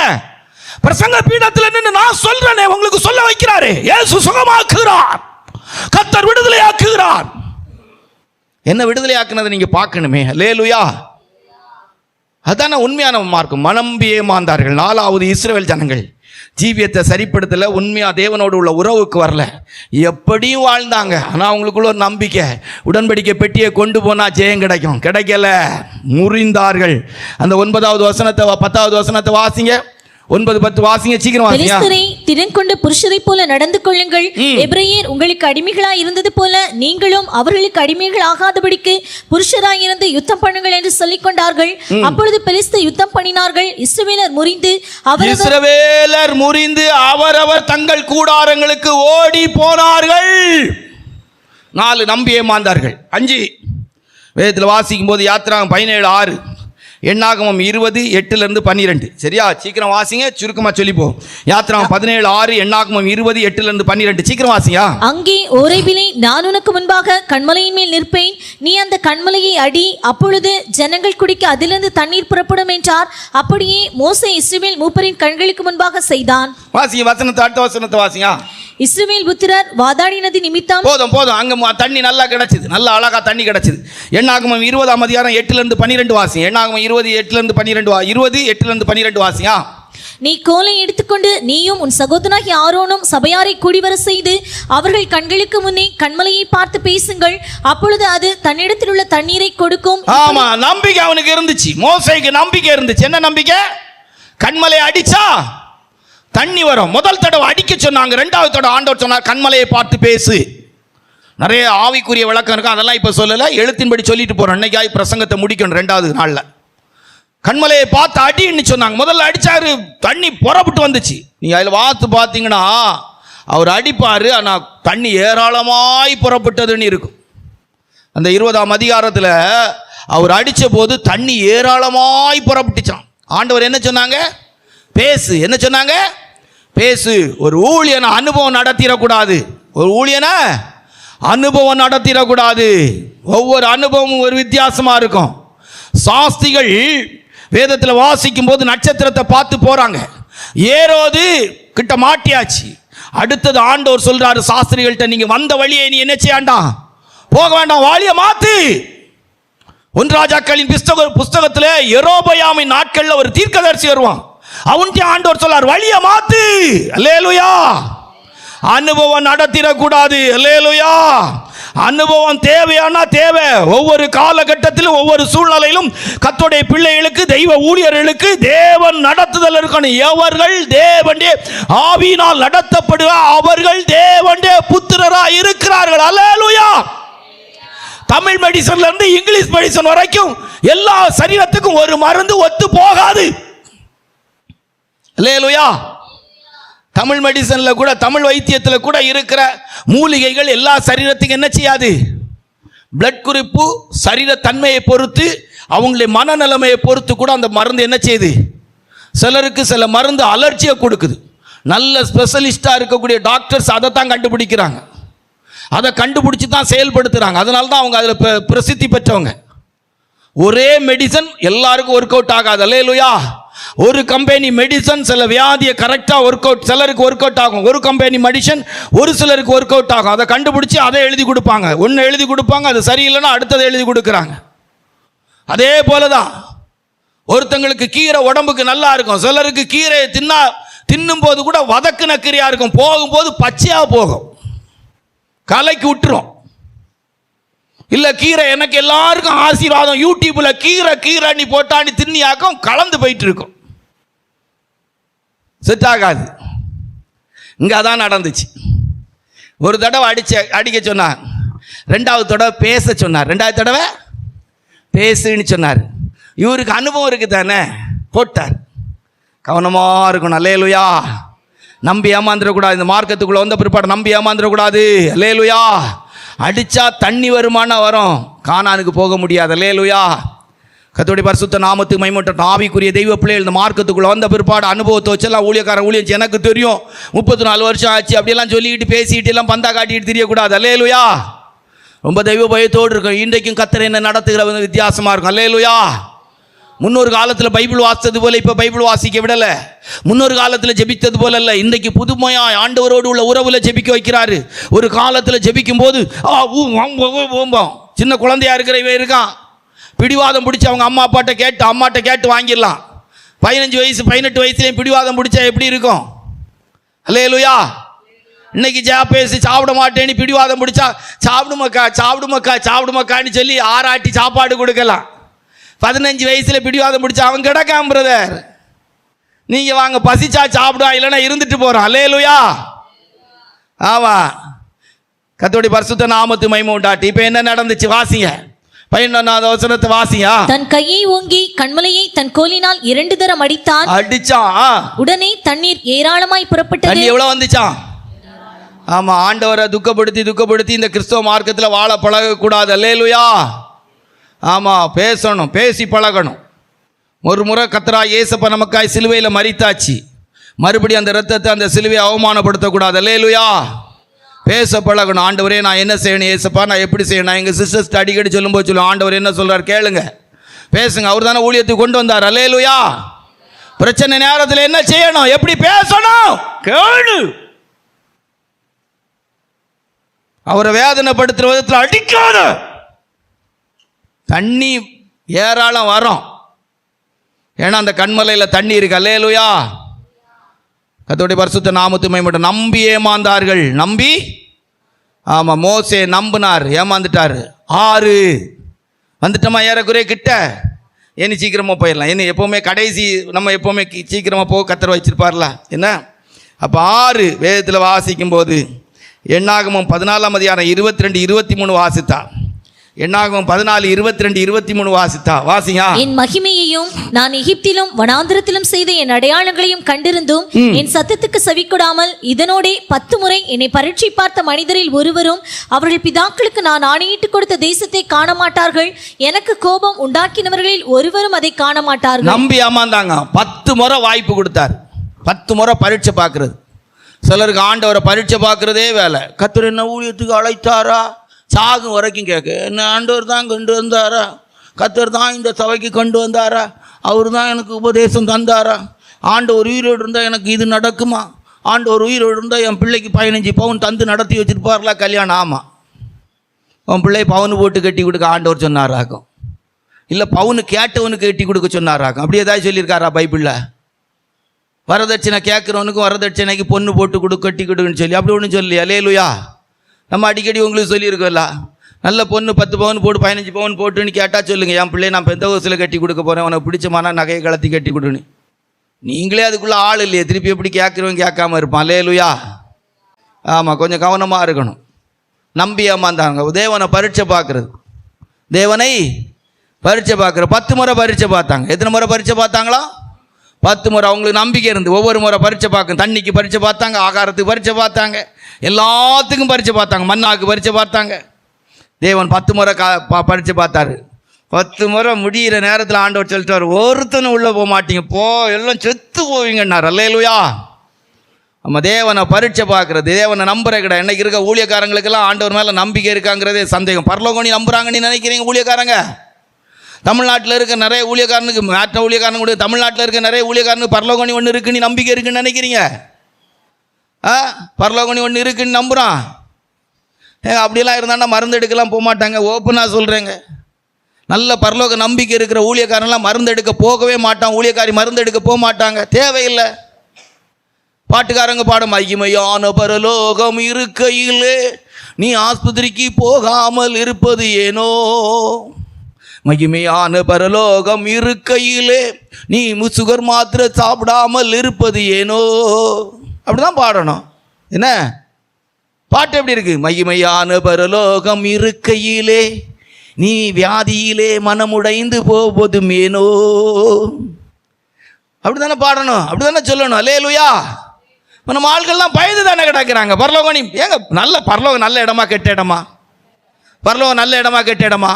பிரசங்க பீடத்தில் நின்று நான் சொல்றேனே உங்களுக்கு சொல்ல வைக்கிறாரு. இயேசு சுகமாக்குகிறார், கர்த்தர் விடுதலையாக்குகிறார். என்ன விடுதலையாக்குனதை நீங்க பார்க்கணுமே. அல்லேலூயா. அதான உண்மையான மார்க்கம். மனம்பி ஏமாந்தார்கள். 4வது இஸ்ரவேல் ஜனங்கள் ஜீவியத்தை சரிப்படுத்தல, உண்மையா தேவனோடு உள்ள உறவுக்கு வரல, எப்படியும் வாழ்ந்தாங்க. ஆனால் அவங்களுக்குள்ள ஒரு நம்பிக்கை, உடன்படிக்கை பெட்டியை கொண்டு போனால் ஜெயம் கிடைக்கும், கிடைக்கல, முறிந்தார்கள். அந்த 9வது வசனத்தை 10வது வசனத்தை வாசிங்க. 9-10 வாசிங்க, சீக்கிரம் வாசிங்க. திறன் கொண்ட புருஷரை போல நடந்து கொள்ளுங்கள். எபிரேயர் உங்களுக்கு அடிமைகளாய் இருந்தது போல நீங்களும் அவர்களுக்கு அடிமைகள் ஆகாதபடிக்கு புருஷராய் இருந்து யுத்தம் பண்ணுங்கள் என்று சொல்லிக் கொண்டார்கள். அப்பொழுது பெலிஸ்தர் யுத்தம் பண்ணினார்கள். இஸ்ரவேலர் முறிந்து அவரவர் தங்கள் கூடாரங்களுக்கு ஓடி போனார்கள். 4 நம்பி ஏமாந்தார்கள். 5 வேதத்தில் வாசிக்கும் போது யாத்திராகம் 17:6, எண்ணாகமம் 20:8-12. சரியா? சீக்கிரம் வாசிங்க, சுருக்கமா சொல்லிப்போம். யாத்திராகம் 17:6, எண்ணாகமம் 20:8-12. சீக்கிரம் வாசியா. அங்கே ஓரேபிலே நான் உனக்கு முன்பாக கண்மலையின் மேல் நிற்பேன், நீ அந்த கண்மலையை அடி, அப்பொழுது ஜனங்கள் குடிக்க அதிலிருந்து தண்ணீர் புறப்படும் என்றார். அப்படியே மோசே இஸ்ரவேல் மூப்பரின் கண்களுக்கு முன்பாக செய்தான். வாசிங்க வசனத்தை, அடுத்த வசனத்தை வாசிங்க. இஸ்ரவேல் புத்திரர் வாதாடினது நிமித்தம் போதும் அங்க தண்ணி நல்லா கிடைச்சது, நல்லா அழகா தண்ணி கிடைச்சது. என்னாகமம் 20ஆம் அதிகாரம் 8-12 வாசி. என்னாகமம் 20:8-12 வாசியா. நீ கோலை எடுத்துக்கொண்டு நீயும் உன் சகோதரனாகிய ஆரோனும் சபையாரை கூடிவர செய்து அவர்கள் கண்களுக்கு முன்னே கண்மலையை பார்த்து பேசுங்கள், அப்பொழுது அது தன்னிடத்தில் உள்ள தண்ணீரை கொடுக்கும். ஆமா, நம்பிக்கை அவனுக்கு இருந்துச்சு, மோசேக்கு நம்பிக்கை இருந்துச்சு. என்ன நம்பிக்கை? கண்மலை அடிச்சா தண்ணி வரும். முதல் தடவை அடிக்க சொன்னாங்க, ரெண்டாவது தடவை ஆண்டவர் சொன்னார் கண்மலையை பார்த்து பேசு. நிறைய ஆவிக்குரிய விளக்கம் இருக்கு, அதெல்லாம் இப்ப சொல்லல, எழுத்தின்படி சொல்லிட்டு போறோம். இன்னைக்கு பிரசங்கத்தை முடிக்கணும். ரெண்டாவது நாள்ல கண்மலையை பார்த்து அடின்னு சொன்னாங்க. முதல்ல அடிச்சாரு, தண்ணி புறப்பட்டு வந்துச்சு. நீங்க அதில் பார்த்து பார்த்தீங்கன்னா அவர் அடிப்பாரு, ஆனால் தண்ணி ஏராளமாய் புறப்பட்டதுன்னு இருக்கும். அந்த 20ஆம் அதிகாரத்தில் அவர் அடித்த போது தண்ணி ஏராளமாய் புறப்பட்டுச்சான். ஆண்டவர் என்ன சொன்னாங்க? பேசு. என்ன சொன்னாங்க? பேசு. ஒரு ஊழியனை அனுபவம் நடத்திடக்கூடாது, ஒரு ஊழியனை அனுபவம் நடத்திடக்கூடாது. ஒவ்வொரு அனுபவமும் ஒரு வித்தியாசமாக இருக்கும். சாஸ்திரிகள் வேதத்தில் வாசிக்கும் போது நட்சத்திரத்தை பார்த்து போறாங்க. ஏரோது கிட்ட மாட்டியாச்சு. அடுத்தது ஆண்டவர் சொல்றாரு சாஸ்திரிகள்கிட்ட, நீங்க வந்த வழியை நீ என்ன செய்யாண்டாம், போக வேண்டாம், வாளிய மாத்து. 1 ராஜாக்களின் புஸ்தகத்தில் யெரொபெயாமின் நாட்கள்ல ஒரு தீர்க்கதரிசி வருவான். அவன்கிட்ட ஆண்டவர் சொல்றார், வழிய மாத்து. அல்லேலூயா. அனுபவம் நடத்திடக்கூடாது. அல்லேலூயா. அனுபவம் தேவையானா தேவை. ஒவ்வொரு காலகட்டத்திலும் ஒவ்வொரு சூழ்நிலையிலும் கர்த்தருடைய பிள்ளைகளுக்கு, தெய்வ ஊழியர்களுக்கு தேவன் நடத்துதல் இருக்கணும். எவர்கள் தேவனுடைய ஆவியினால் நடத்தப்படுக அவர்கள் தேவனுடைய புத்திரராய் இருக்கிறார்கள். அல்லேலூயா. தமிழ் மெடிசன்ல இருந்து இங்கிலீஷ் மெடிசன் வரைக்கும் எல்லா சரீரத்துக்கும் ஒரு மருந்து ஒத்து போகாது. அல்லேலூயா. தமிழ் மெடிசன்ல கூட, தமிழ் வைத்தியத்தில் கூட இருக்கிற மூலிகைகள் எல்லா சரீரத்துக்கும் என்ன செய்யாது? பிளட் குறிப்பு சரீர தன்மையை பொறுத்து, அவங்களுடைய மனநிலைமையை பொறுத்து கூட அந்த மருந்து என்ன செய்யுது? சிலருக்கு சில மருந்து அலர்ஜியை கொடுக்குது. நல்ல ஸ்பெஷலிஸ்டாக இருக்கக்கூடிய டாக்டர்ஸ் அதை தான் கண்டுபிடிக்கிறாங்க, அதை கண்டுபிடிச்சி தான் செயல்படுத்துகிறாங்க. அதனால தான் அவங்க அதில் பிரசித்தி பெற்றவங்க. ஒரே மெடிசன் எல்லாருக்கும் ஒர்க் அவுட் ஆகாது. அல்லேலூயா. ஒரு கம்பெனி மெடிசன் சில வியாதியை கரெக்டாக ஒர்க் அவுட், சிலருக்கு ஒர்க் அவுட் ஆகும். ஒரு கம்பெனி மெடிசன் ஒரு சிலருக்கு ஒர்க் அவுட் ஆகும். அதை கண்டுபிடிச்சி அதை எழுதி கொடுப்பாங்க. ஒன்று எழுதி கொடுப்பாங்க, அது சரியில்லைன்னா அடுத்ததை எழுதி கொடுக்குறாங்க. அதே போல தான் ஒருத்தங்களுக்கு கீரை உடம்புக்கு நல்லா இருக்கும், சிலருக்கு கீரையை தின்னும் போது கூட வதக்குன கீரையாக இருக்கும், போகும்போது பச்சையாக போகும், கலைக்கு விட்டுரும். இல்லை கீரை எனக்கு எல்லாருக்கும் ஆசீர்வாதம், யூடியூப்ல கீரை நீ போட்டாண்டி தின்னியாக்கும் கலந்து போயிட்டு இருக்கும், செட் ஆகாது. இங்கே அதான் நடந்துச்சு. ஒரு தடவை அடிக்க சொன்னார், ரெண்டாவது தடவை பேச சொன்னார், ரெண்டாவது தடவை பேசுன்னு சொன்னார். இவருக்கு அனுபவம் இருக்கு தானே, போட்டார். கவனமாக இருக்கணும். அல்லேலூயா. நம்பி ஏமாந்துடக்கூடாது. இந்த மார்க்கத்துக்குள்ளே வந்த பிற்பாடு நம்பி ஏமாந்துடக்கூடாது. அல்லேலூயா. அடித்தா தண்ணி வருமானா வரும், கானானுக்கு போக முடியாது. அல்லேலூயா. கர்த்தருடைய பரிசுத்த நாமத்துக்கு மகிமையுண்டாகட்டும். ஆவிக்குரிய தெய்வ பிள்ளைகள் இந்த மார்க்கத்துக்குள்ளே வந்த பிற்பாடு அனுபவத்தை வச்செல்லாம் ஊழியம் எனக்கு தெரியும், 34 வருஷம் ஆச்சு அப்படியெல்லாம் சொல்லிக்கிட்டு பேசிக்கிட்டு எல்லாம் பந்தா காட்டிக்கிட்டு தெரியக்கூடாது. அல்லேலூயா. ரொம்ப தெய்வ பயத்தோடு இருக்கும். இன்றைக்கும் கர்த்தர் என்ன நடத்துகிற வித்தியாசமாக இருக்கும். அல்லேலூயா. முன்னொரு காலத்தில் பைபிள் வாசித்தது போல இப்போ பைபிள் வாசிக்க விடலை. முன்னொரு காலத்தில் ஜெபித்தது போல இல்லை. இன்றைக்கு புதுமையாக ஆண்டவரோடு உள்ள உறவுல ஜெபிக்க வைக்கிறாரு. ஒரு காலத்தில் ஜெபிக்கும் போது சின்ன குழந்தையா இருக்கிற இவன் இருக்கான், பிடிவாதம் பிடிச்சி அவங்க அம்மாட்ட கேட்டு வாங்கிடலாம். 15 வயசு 18 வயசுலேயும் பிடிவாதம் பிடிச்சா எப்படி இருக்கும்? அல்லேலூயா. இன்னைக்கு பேசி சாப்பிட மாட்டேன்னு பிடிவாதம் பிடிச்சா சாப்பிடுமக்கான்னு சொல்லி ஆராட்டி சாப்பாடு கொடுக்கலாம். 15 வயசுல பிடிவாதம் பிடிச்சா அவன் கிடக்காம பிரதர், நீங்க வாங்க பசிச்சா சாப்பிடுவா, இல்லைன்னா இருந்துட்டு போறான். அல்லேலூயா. ஆமா. கர்த்தருடைய பரிசுத்த நாமத்துக்கு மகிமை உண்டாகட்டும். இப்போ என்ன நடந்துச்சு வாசிங்க, 11வது வசனத்தை வாசிங்க. தன் கையை ஓங்கி கண்மலையை தன் கோலினால் 2 தரம் அடித்தான். உடனே தண்ணீர் ஏராளமாய் புறப்பட்டது. தண்ணி எவ்வளவு வந்துச்சான்? ஆமா. ஆண்டவரை துக்கப்படுத்தி இந்த கிறிஸ்தவ மார்க்கத்தில் வாழ பழகக்கூடாது. அல்லேலூயா. ஆமாம், பேசணும், பேசி பழகணும். ஒரு முறை கர்த்தராகிய இயேசப்பா நமக்காய் சிலுவையில் மரித்தாச்சு, மறுபடியும் அந்த ரத்தத்தை அந்த சிலுவையை அவமானப்படுத்தக்கூடாது. அல்லேலூயா. பேச பழகணும். ஆண்டவரே நான் என்ன செய்யணும் இயேசப்பா, நான் எப்படி செய்யணும்? நான் எங்கள் சிஸ்டர்ஸ் அடிக்கடி சொல்லும்போது சொல்லுவோம், ஆண்டவர் என்ன சொல்கிறார் கேளுங்க, பேசுங்க. அவர் தானே ஊழியத்துக்கு கொண்டு வந்தார். அல்லேலூயா. பிரச்சனை நேரத்தில் என்ன செய்யணும், எப்படி பேசணும், கேளு. அவரை வேதனைப்படுத்துகிற விதத்தில் அடிக்காத. தண்ணி ஏராளம் வரும், ஏன்னா அந்த கண்மலையில் தண்ணி இருக்கு. அல்லேலூயா. கர்த்தருடைய பரிசுத்த நாமத்துக்கு மகிமை. நம்பி ஏமாந்தார்கள். நம்பி, ஆமாம், மோசே நம்பினார், ஏமாந்துட்டார். 6 வந்துட்டோமா ஏறக்குறைய கிட்ட. இனி சீக்கிரமாக போயிடலாம். இனி எப்போவுமே கடைசி நம்ம எப்போவுமே சீக்கிரமாக போக கத்தர் வச்சிருப்பார்ல என்ன. அப்போ 6 வேதத்தில் வாசிக்கும்போது எண்ணாகமம் 14 அதிகாரம் 22 23 வாசித்தா. எண்ணாகமம் 14 22 23 வாசித்தா. வாசியா. என் மகிமையையும் நான் எகிப்திலும் வனாந்திரத்திலும் செய்த என் அடையாளங்களையும் கண்டிருந்தும் என் சத்தத்துக்கு செவிக்கொடாமல் இதனோடே 10 முறை என்னை பரீட்சை பார்த்த மனிதரில் ஒருவரும் அவர்கள் பிதாக்களுக்கு நான் ஆணையிட்டு கொடுத்த தேசத்தை காண மாட்டார்கள். எனக்கு கோபம் உண்டாக்கினவர்களில் ஒருவரும் அதை காண மாட்டார்கள். நம்பி ஏமாந்தாங்க. 10 முறை வாய்ப்பு கொடுத்தார். 10 முறை பரீட்சை பார்க்கறது. சிலருக்கு ஆண்டவரை பரீட்சை பார்க்கறதே வேலை. கர்த்தர் என்ன ஊழியத்துக்கு அழைத்தாரா? சாகும் வரைக்கும் கேட்க, என்ன ஆண்டவர் தான் கொண்டு வந்தாரா? கர்த்தர் தான் இந்த சபைக்கு கொண்டு வந்தாரா? அவர் தான் எனக்கு உபதேசம் தந்தாரா? ஆண்டவர் உயிரோடு இருந்தால் எனக்கு இது நடக்குமா? ஆண்டவர் உயிரோடு இருந்தால் என் பிள்ளைக்கு 15 பவுன் தந்து நடத்தி வச்சுருப்பார்ல கல்யாணம். ஆமாம், உன் பிள்ளை பவுன் போட்டு கட்டி கொடுக்க ஆண்டவர் சொன்னாராக்கும். இல்லை பவுனு கேட்டவனுக்கு கட்டி கொடுக்க சொன்னாராக்கும். அப்படி ஏதாவது சொல்லியிருக்காரா பைபிளில்? வரதட்சணை கேட்குறவனுக்கும் வரதட்சணைக்கு பொண்ணு போட்டு கட்டி கொடுக்குன்னு சொல்லி அப்படி ஒன்றும் சொல்லி. அல்லேலூயா. நம்ம அடிக்கடி உங்களுக்கு சொல்லியிருக்கோம்ல, நல்ல பொண்ணு 10 பவுன் போட்டு 15 பவுன் போட்டுன்னு கேட்டால் சொல்லுங்கள், என் பிள்ளை நான் பெந்தகோஸ்தில் கட்டி கொடுக்க போகிறேன், உனக்கு பிடிச்சமான நகையை கலத்தி கட்டி கொடுன்னு. நீங்களே அதுக்குள்ளே ஆள் இல்லையே, திருப்பி எப்படி கேட்குறவங்க கேட்காம இருப்பான். அல்லேலூயா. ஆமாம், கொஞ்சம் கவனமாக இருக்கணும். நம்பி ஏமாந்தாங்க. தேவனை பரீட்சை பார்க்குறது, தேவனை பரீட்சை பார்க்குற. 10 முறை பரீட்சை பார்த்தாங்க. எத்தனை முறை பரீட்சை பார்த்தாங்களா? 10 முறை. அவங்களுக்கு நம்பிக்கை இருந்து ஒவ்வொரு முறை பரீட்சை பார்க்க. தண்ணிக்கு பரீட்சை பார்த்தாங்க, ஆகாரத்துக்கு பரீட்சை பார்த்தாங்க, எல்லாத்துக்கும் பரீட்சை பார்த்தாங்க, மண்ணாக்கு பரீட்சை பார்த்தாங்க. தேவன் 10 முறை பரீட்சை பார்த்தாரு. 10 முறை முடிகிற நேரத்தில் ஆண்டவர் சொல்லிட்டார், ஒருத்தனும் உள்ளே போக மாட்டீங்க, போ எல்லாம் செத்து போவீங்கன்னார். அல்லேலூயா. நம்ம தேவனை பரீட்சை பார்க்குறது, தேவனை நம்புற கிடையாது. இன்னைக்கு இருக்க ஊழியக்காரங்களுக்கெல்லாம் ஆண்டவர் மேலே நம்பிக்கை இருக்காங்கிறதே சந்தேகம். பரலோகனி நம்புறாங்கன்னு நினைக்கிறீங்க ஊழியக்காரங்க? தமிழ்நாட்டில் இருக்க நிறைய ஊழியக்காரனுக்கு, மற்ற ஊழியக்காரனு கூட தமிழ்நாட்டில் இருக்க நிறைய ஊழியக்காரனுக்கு பரலோகனி ஒன்று இருக்குன்னு நம்பிக்கை இருக்குன்னு நினைக்கிறீங்க? பரலோகனி ஒன்று இருக்குன்னு நம்புகிறான். அப்படியெல்லாம் இருந்தான்னா மருந்து எடுக்கலாம் போக மாட்டாங்க. ஓப்பனாக சொல்கிறேங்க, நல்ல பரலோக நம்பிக்கை இருக்கிற ஊழியக்காரன்லாம் மருந்து எடுக்க போகவே மாட்டான். ஊழியக்காரி மருந்து எடுக்க போக மாட்டாங்க, தேவையில்லை. பாட்டுக்காரங்க பாட, மகிமையான பரலோகம் இருக்கையிலே நீ ஆஸ்பத்திரிக்கு போகாமல் இருப்பது ஏனோ, மகிமையான பரலோகம் இருக்கையிலே நீ சுகர் மாத்திரை சாப்பிடாமல் இருப்பது ஏனோ. அப்படிதான் பாடணும். என்ன பாட்டு எப்படி இருக்கு? மகிமையான பரலோகம் இருக்கையிலே நீ வியாதியிலே மனமுடைந்து போவதும் ஏனோ. அப்படித்தானே பாடணும், அப்படித்தானே சொல்லணும். அல்லேலூயா. நம்ம ஆட்கள்லாம் பயந்து தானே கிடக்கிறாங்க. பரலோகம் ஏங்க நல்ல பரலோகம் நல்ல இடமா கெட்ட இடமா? பரலோகம் நல்ல இடமா கெட்ட இடமா?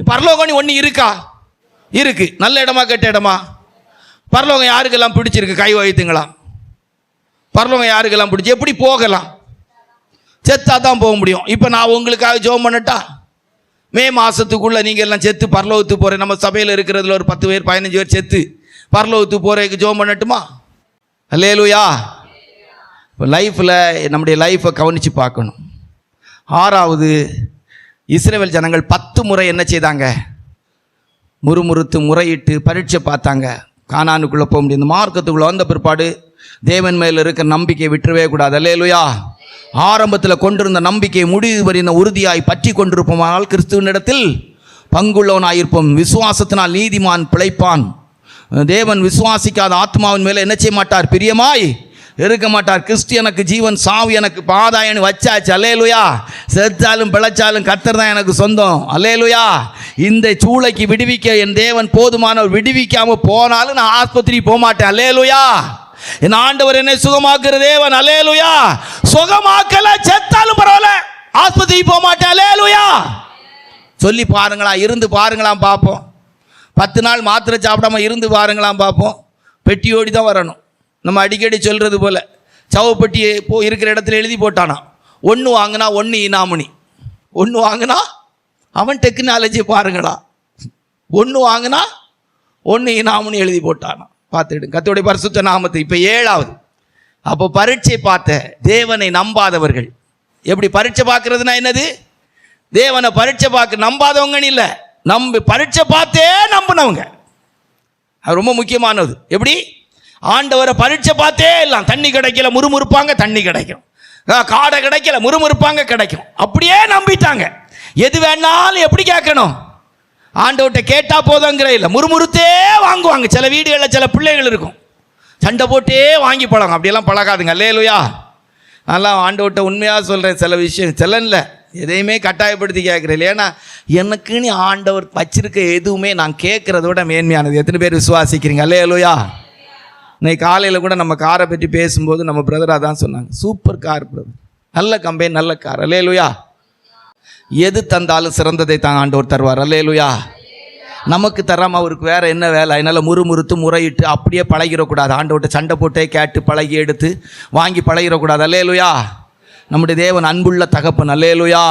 பரலோகம் ஒன்று இருக்கா? இருக்கு. நல்ல இடமா கெட்ட இடமா? பரலோகம் யாருக்கெல்லாம் பிடிச்சிருக்கு? கை வைத்துங்களா? பரலோகம் யாருக்கெல்லாம் பிடிச்சி? எப்படி போகலாம்? செத்தா தான் போக முடியும். இப்போ நான் உங்களுக்காக ஜெபம் பண்ணட்டா? மே மாதத்துக்குள்ளே நீங்கள் எல்லாம் செத்து பரலோகத்துக்கு போகிறேன். நம்ம சபையில் இருக்கிறதுல ஒரு 10 பேர் 15 பேர் செத்து பரலோகத்துக்கு போகிறதுக்கு ஜெபம் பண்ணட்டுமா? அல்லேலூயா. இப்போ லைஃப்பில் நம்முடைய லைஃப்பை கவனித்து பார்க்கணும். 6வது, இஸ்ரவேல் ஜனங்கள் 10 முறை என்ன செய்தாங்க? முறுமுறுத்து முறையிட்டு பரீட்சை பார்த்தாங்க. கானானுக்குள்ளே போக முடியும். இந்த மார்க்கத்துக்குள்ளே வந்த பிற்பாடு தேவன் மேல் இருக்கிற நம்பிக்கையை விட்டுறவே கூடாது. அல்லேலூயா. ஆரம்பத்தில் கொண்டிருந்த நம்பிக்கையை முடிவு வரைந்த உறுதியாய் பற்றி கொண்டிருப்போமானால் கிறிஸ்துவனிடத்தில் பங்குள்ளவனாயிருப்போம். விசுவாசத்தினால் நீதிமான் பிழைப்பான். தேவன் விசுவாசிக்காத ஆத்மாவின் மேலே என்ன செய்ய மாட்டார்? பிரியமாய் இருக்க மாட்டார். கிறிஸ்து எனக்கு ஜீவன், சாவு எனக்கு பாதாயன்னு வச்சாச்சு. அல்லேலூயா. செத்தாலும் பிழைச்சாலும் கர்த்தர் தான் எனக்கு சொந்தம். அல்லேலூயா. இந்த சூளைக்கு விடுவிக்க என் தேவன் போதுமானவர். விடுவிக்காம போனாலும் நான் ஆஸ்பத்திரி போக மாட்டேன். அல்லேலூயா. என் ஆண்டவர் என்னை சுகமாக்குற தேவன். அல்லேலூயா. சுகமாக்கல செத்தாலும் பரவாயில்ல, ஆஸ்பத்திரி போக மாட்டேன். அல்லேலூயா. சொல்லி பாருங்களா, இருந்து பாருங்களாம் பார்ப்போம். 10 நாள் மாத்திரை சாப்பிடாம இருந்து பாருங்களாம் பார்ப்போம். பெட்டியோடி தான் வரணும். நம்ம அடிக்கடி சொல்கிறது போல் சவப்பெட்டியை இருக்கிற இடத்துல எழுதி போட்டானா, 1 வாங்கினா 1 இனாமணி, 1 வாங்கினா அவன் டெக்னாலஜி பாருங்களா, 1 வாங்கினா 1 இனாமணி எழுதி போட்டானா. பார்த்துட்டு கர்த்தருடைய பரிசுத்த நாமத்தை. இப்போ 7வது, அப்போ பரீட்சை பார்த்த தேவனை நம்பாதவர்கள் எப்படி பரீட்சை பார்க்கறதுனா என்னது? தேவனை பரீட்சை பார்க்க நம்பாதவங்கன்னு இல்லை, பரீட்சை பார்த்தே நம்பினவங்க. அது ரொம்ப முக்கியமானது. எப்படி? ஆண்டவரை பரீட்சை பார்த்தே எல்லாம். தண்ணி கிடைக்கல முறுமுறுப்பாங்க, தண்ணி கிடைக்கும். காடை கிடைக்கல முறுமுறுப்பாங்க, கிடைக்கும். அப்படியே நம்பிட்டாங்க. எது வேணாலும் எப்படி கேட்கணும்? ஆண்டவர்கிட்ட கேட்டா போதுங்கிற இல்லை, முறுமுறுத்தே வாங்குவாங்க. சில வீடுகளில் சில பிள்ளைகள் இருக்கும், சண்டை போட்டே வாங்கி பழகும். அப்படியெல்லாம் பழகாதுங்க. அல்லேலூயா. அதெல்லாம் ஆண்டவர்கிட்ட உண்மையாக சொல்கிறேன், சில விஷயம் செல்லல எதையுமே கட்டாயப்படுத்தி கேட்குறேன். ஏன்னா எனக்குன்னு ஆண்டவர் வச்சிருக்க எதுவுமே நான் கேட்குறத விட மேன்மையானது. எத்தனை பேர் விசுவாசிக்கிறீங்க? அல்லேலூயா. இன்னைக்கு காலையில் கூட நம்ம காரை பற்றி பேசும்போது நம்ம பிரதராக தான் சொன்னாங்க, சூப்பர் கார் பிரதர், நல்ல கம்பெனி, நல்ல கார். அல்லேலூயா. எது தந்தாலும் சிறந்ததை தான் ஆண்டவர் தருவார். அல்லேலூயா. நமக்கு தராமல் அவருக்கு வேறு என்ன வேலை? அதனால் முறுமுறுத்து முறையிட்டு அப்படியே பழகிடக்கூடாது. ஆண்டவர்கிட்ட சண்டை போட்டே கேட்டு பழகி எடுத்து வாங்கி பழகிடக்கூடாது. அல்லேலூயா. நம்முடைய தேவன் அன்புள்ள தகப்பன். அல்லேலூயா.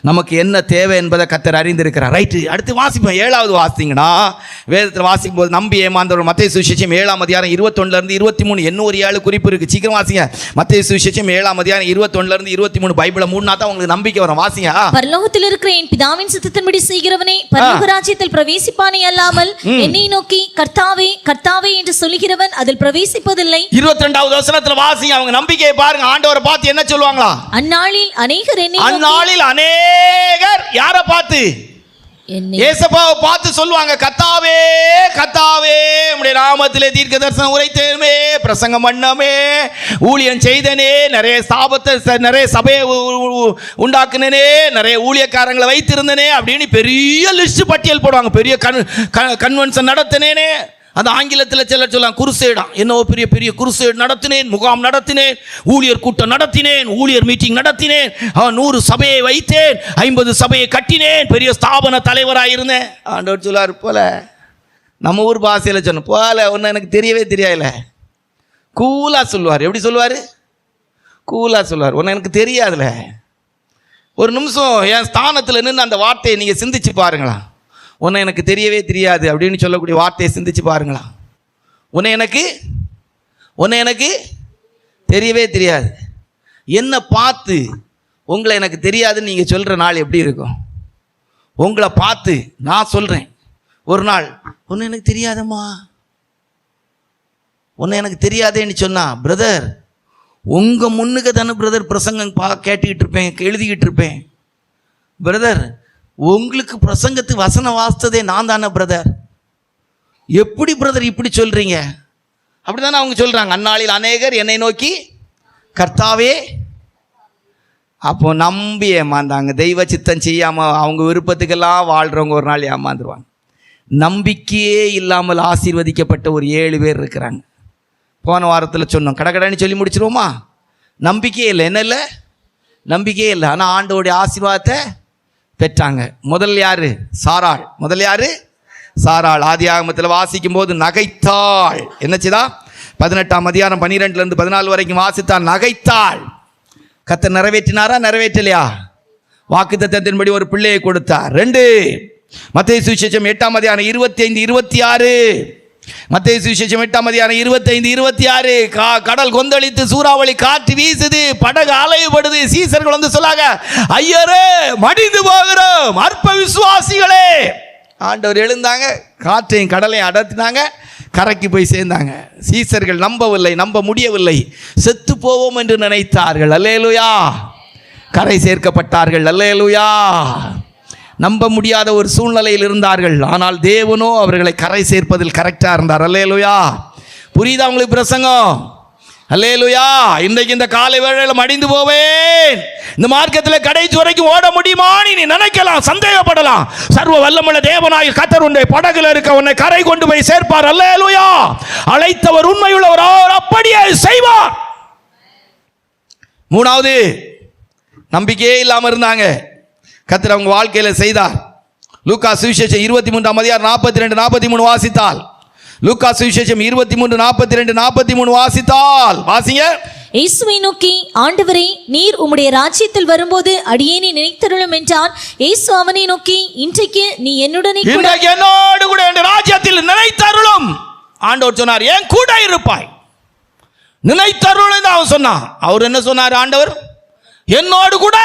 நமக்கு என்ன தேவை என்பதை கர்த்தர் அறிந்திருக்கிறார். ரைட்டு, அடுத்து வாசிப்போம். 7வது வாசிங்கன்னா, வேதத்தில் வாசிக்கும் போது நம்பி ஏமாந்தவர். மத்தேயு சுவிசேஷம் 7ஆம் அதிகாரம் 21 23. என்ன ஒரு 7 குறிப்பு இருக்குது, சீக்கிரம் வாசிங்க. மத்தேயு சுவிசேஷம் 7ஆம் அதிகாரம் 21 23. பைபிளை மூடினா தான் உங்களுக்கு நம்பிக்கை வரும். வாசிங்க. பரலோகத்தில் இருக்கிற என் பிதாவின் சித்தத்தின்படி செய்கிறவனே பரலோக ராஜ்யத்தில் பிரவேசிப்பானே அல்லாமல் என்னை நோக்கி கர்த்தாவே கர்த்தாவே என்று சொல்லுகிறவன் அதில் பிரவேசிப்பதில்லை. 22வது வசனத்தில் வாசிங்க. அவங்க நம்பிக்கையை பாருங்க. ஆண்டவரை பார்த்து என்ன சொல்லுவாங்களா? அந்நாளில் அநேகர் என்னை அந்நாளில் அநேகர் யாரை பார்த்து? இயேசுவை பார்த்து சொல்லுவாங்க, கர்த்தாவே கர்த்தாவே உம்முடைய நாமத்திலே தீர்க்க தரிசனம் உரைத்தேனே, பிரசங்கம் பண்ணமே, ஊழியம் செய்தனே, நிறைய ஸ்தாபத்தை நிறைய சபையை உண்டாக்குனே, நிறைய ஊழியக்காரங்களை வைத்திருந்தனே அப்படின்னு பெரிய லிஸ்ட் பட்டியல் போடுவாங்க. பெரிய கன்வென்ஷன் நடத்தினேனே. அந்த ஆங்கிலத்தில் சிலர் சொல்லலாம் குருசேடாம், என்னவோ பெரிய பெரிய குருசேடு நடத்தினேன், முகாம் நடத்தினேன், ஊழியர் கூட்டம் நடத்தினேன், ஊழியர் மீட்டிங் நடத்தினேன், 100 சபையை வைத்தேன், 50 சபையை கட்டினேன், பெரிய ஸ்தாபன தலைவராக இருந்தேன். ஆண்டவர் சொல்லார் போல, நம்ம ஊர் பாஷையில் சொன்ன போல ஒன்று எனக்கு தெரியவே தெரியல. கூலாக சொல்லுவார். எப்படி சொல்லுவார்? கூலாக சொல்லுவார். ஒன்று எனக்கு தெரியாதுல. ஒரு நிமிஷம் என் ஸ்தானத்தில் நின்று அந்த வார்த்தையை நீங்கள் சிந்திச்சு பாருங்களா. உன்னை எனக்கு தெரியவே தெரியாது அப்படின்னு சொல்லக்கூடிய வார்த்தையை சிந்திச்சு பாருங்களா. உன்னை எனக்கு தெரியவே தெரியாது. என்னை பார்த்து உங்களை எனக்கு தெரியாதுன்னு நீங்கள் சொல்கிற நாள் எப்படி இருக்கும்? உங்களை பார்த்து நான் சொல்கிறேன் ஒரு நாள், உன்னை எனக்கு தெரியாதம்மா, உன்னை எனக்கு தெரியாதேன்னு சொன்னா, பிரதர் உங்கள் முன்னுக்கு தானே பிரதர் பிரசங்கம் கேட்டுக்கிட்டு இருப்பேன், எழுதிக்கிட்டு இருப்பேன். பிரதர் உங்களுக்கு பிரசங்கத்துக்கு வசனம் வாசித்ததே நான் தானே பிரதர். எப்படி பிரதர் இப்படி சொல்கிறீங்க? அப்படி தானே அவங்க சொல்கிறாங்க. அந்நாளில் அநேகர் என்னை நோக்கி கர்த்தாவே. அப்போ நம்பி ஏமாந்தாங்க. தெய்வ சித்தம் செய்யாமல் அவங்க விருப்பத்துக்கெல்லாம் வாழ்கிறவங்க ஒரு நாள் ஏமாந்துருவாங்க. நம்பிக்கையே இல்லாமல் ஆசீர்வதிக்கப்பட்ட ஒரு 7 பேர் இருக்கிறாங்க. போன வாரத்தில் சொன்னோம், கடகடன்னு சொல்லி முடிச்சிருவோமா? நம்பிக்கையே இல்லை. என்ன இல்லை? நம்பிக்கையே இல்லை. ஆனால் ஆண்டவருடைய ஆசீர்வாதத்தை பெற்றாங்க. முதல் யாரு? சாராள். முதல் யாரு? சாராள். ஆதியாகமத்தில் வாசிக்கும் போது நகைத்தாள். என்னச்சுதா? 18ஆம் அதிகாரம் 12 14 வரைக்கும் வாசித்தாள். நகைத்தாள். கர்த்தர் நிறைவேற்றினாரா? நிறைவேற்றலையா? வாக்குத்தத்தத்தின்படி ஒரு பிள்ளையை கொடுத்தார். 2 மத்தேயு சுவிசேஷம் 8ஆம் அதிகாரம் 25 26. மத்தேயு சுவிசேஷம் 8ஆம் அதிகாரம் 25 26. கடல் கொந்தளித்து சூறாவளி காற்று வீசுது, படகு அலையப்படுது. சீசர்கள் வந்து சொல்லாங்க, ஐயரே மடிந்து போகிறோம், அற்ப விசுவாசிகளே. ஆண்டவர் எழுந்தாங்க, காற்றையும் கடலையும் அடர்த்தினாங்க, கரைக்கு போய் சேர்ந்தாங்க. சீசர்கள் நம்பவில்லை, நம்ப முடியவில்லை, செத்து போவோம் என்று நினைத்தார்கள். அல்லேலூயா. கரை சேர்க்கப்பட்டார்கள். அல்லேலூயா. நம்ப முடியாத ஒரு சூழ்நிலையில் இருந்தார்கள். ஆனால் தேவனோ அவர்களை கரை சேர்ப்பதில் கரெக்டாக இருந்தார். அல்லேலூயா. புரியுதா உங்களுக்கு பிரசங்கம்? அல்லேலூயா. இன்றைக்கு இந்த காலை வேளையில் மடிந்து போவேன், இந்த மார்க்கத்தில் கடைசி வரைக்கும் ஓட முடியுமா நீ நினைக்கலாம், சந்தேகப்படலாம். சர்வ வல்லமுள்ள தேவனாய் கர்த்தர் உன்னை படகுல இருக்க உன்னை கரை கொண்டு போய் சேர்ப்பார். அல்லேலூயா. அழைத்தவர் உண்மையுள்ளவர், அவர் அப்படியே செய்வார். 3வது, நம்பிக்கையே இல்லாமல் இருந்தாங்க, கர்த்தர் அவங்க வாழ்க்கையில் செய்தார். லூக்கா சுவிசேஷம் 23ஆம் அதிகாரம் 42 43 வாசித்தால். லூக்கா சுவிசேஷம் 23 42 43 வாசித்தால். வாசிங்க. இயேசுவை நோக்கி, ஆண்டவரே நீர் உம்முடைய ராஜ்யத்தில் வரும்போது அடியேனை நினைத்தருளும் என்றார். இயேசு அவனை நோக்கி, இன்றைக்கு நீ என்னோடு கூட என் ராஜ்யத்தில் நினைத்தருளும். ஆண்டவர் சொன்னார், ஏன் கூட இருப்பாய், நினைத்தருளும் அவன் சொன்னான். அவர் என்ன சொன்னார்? ஆண்டவர் என்னோடு கூட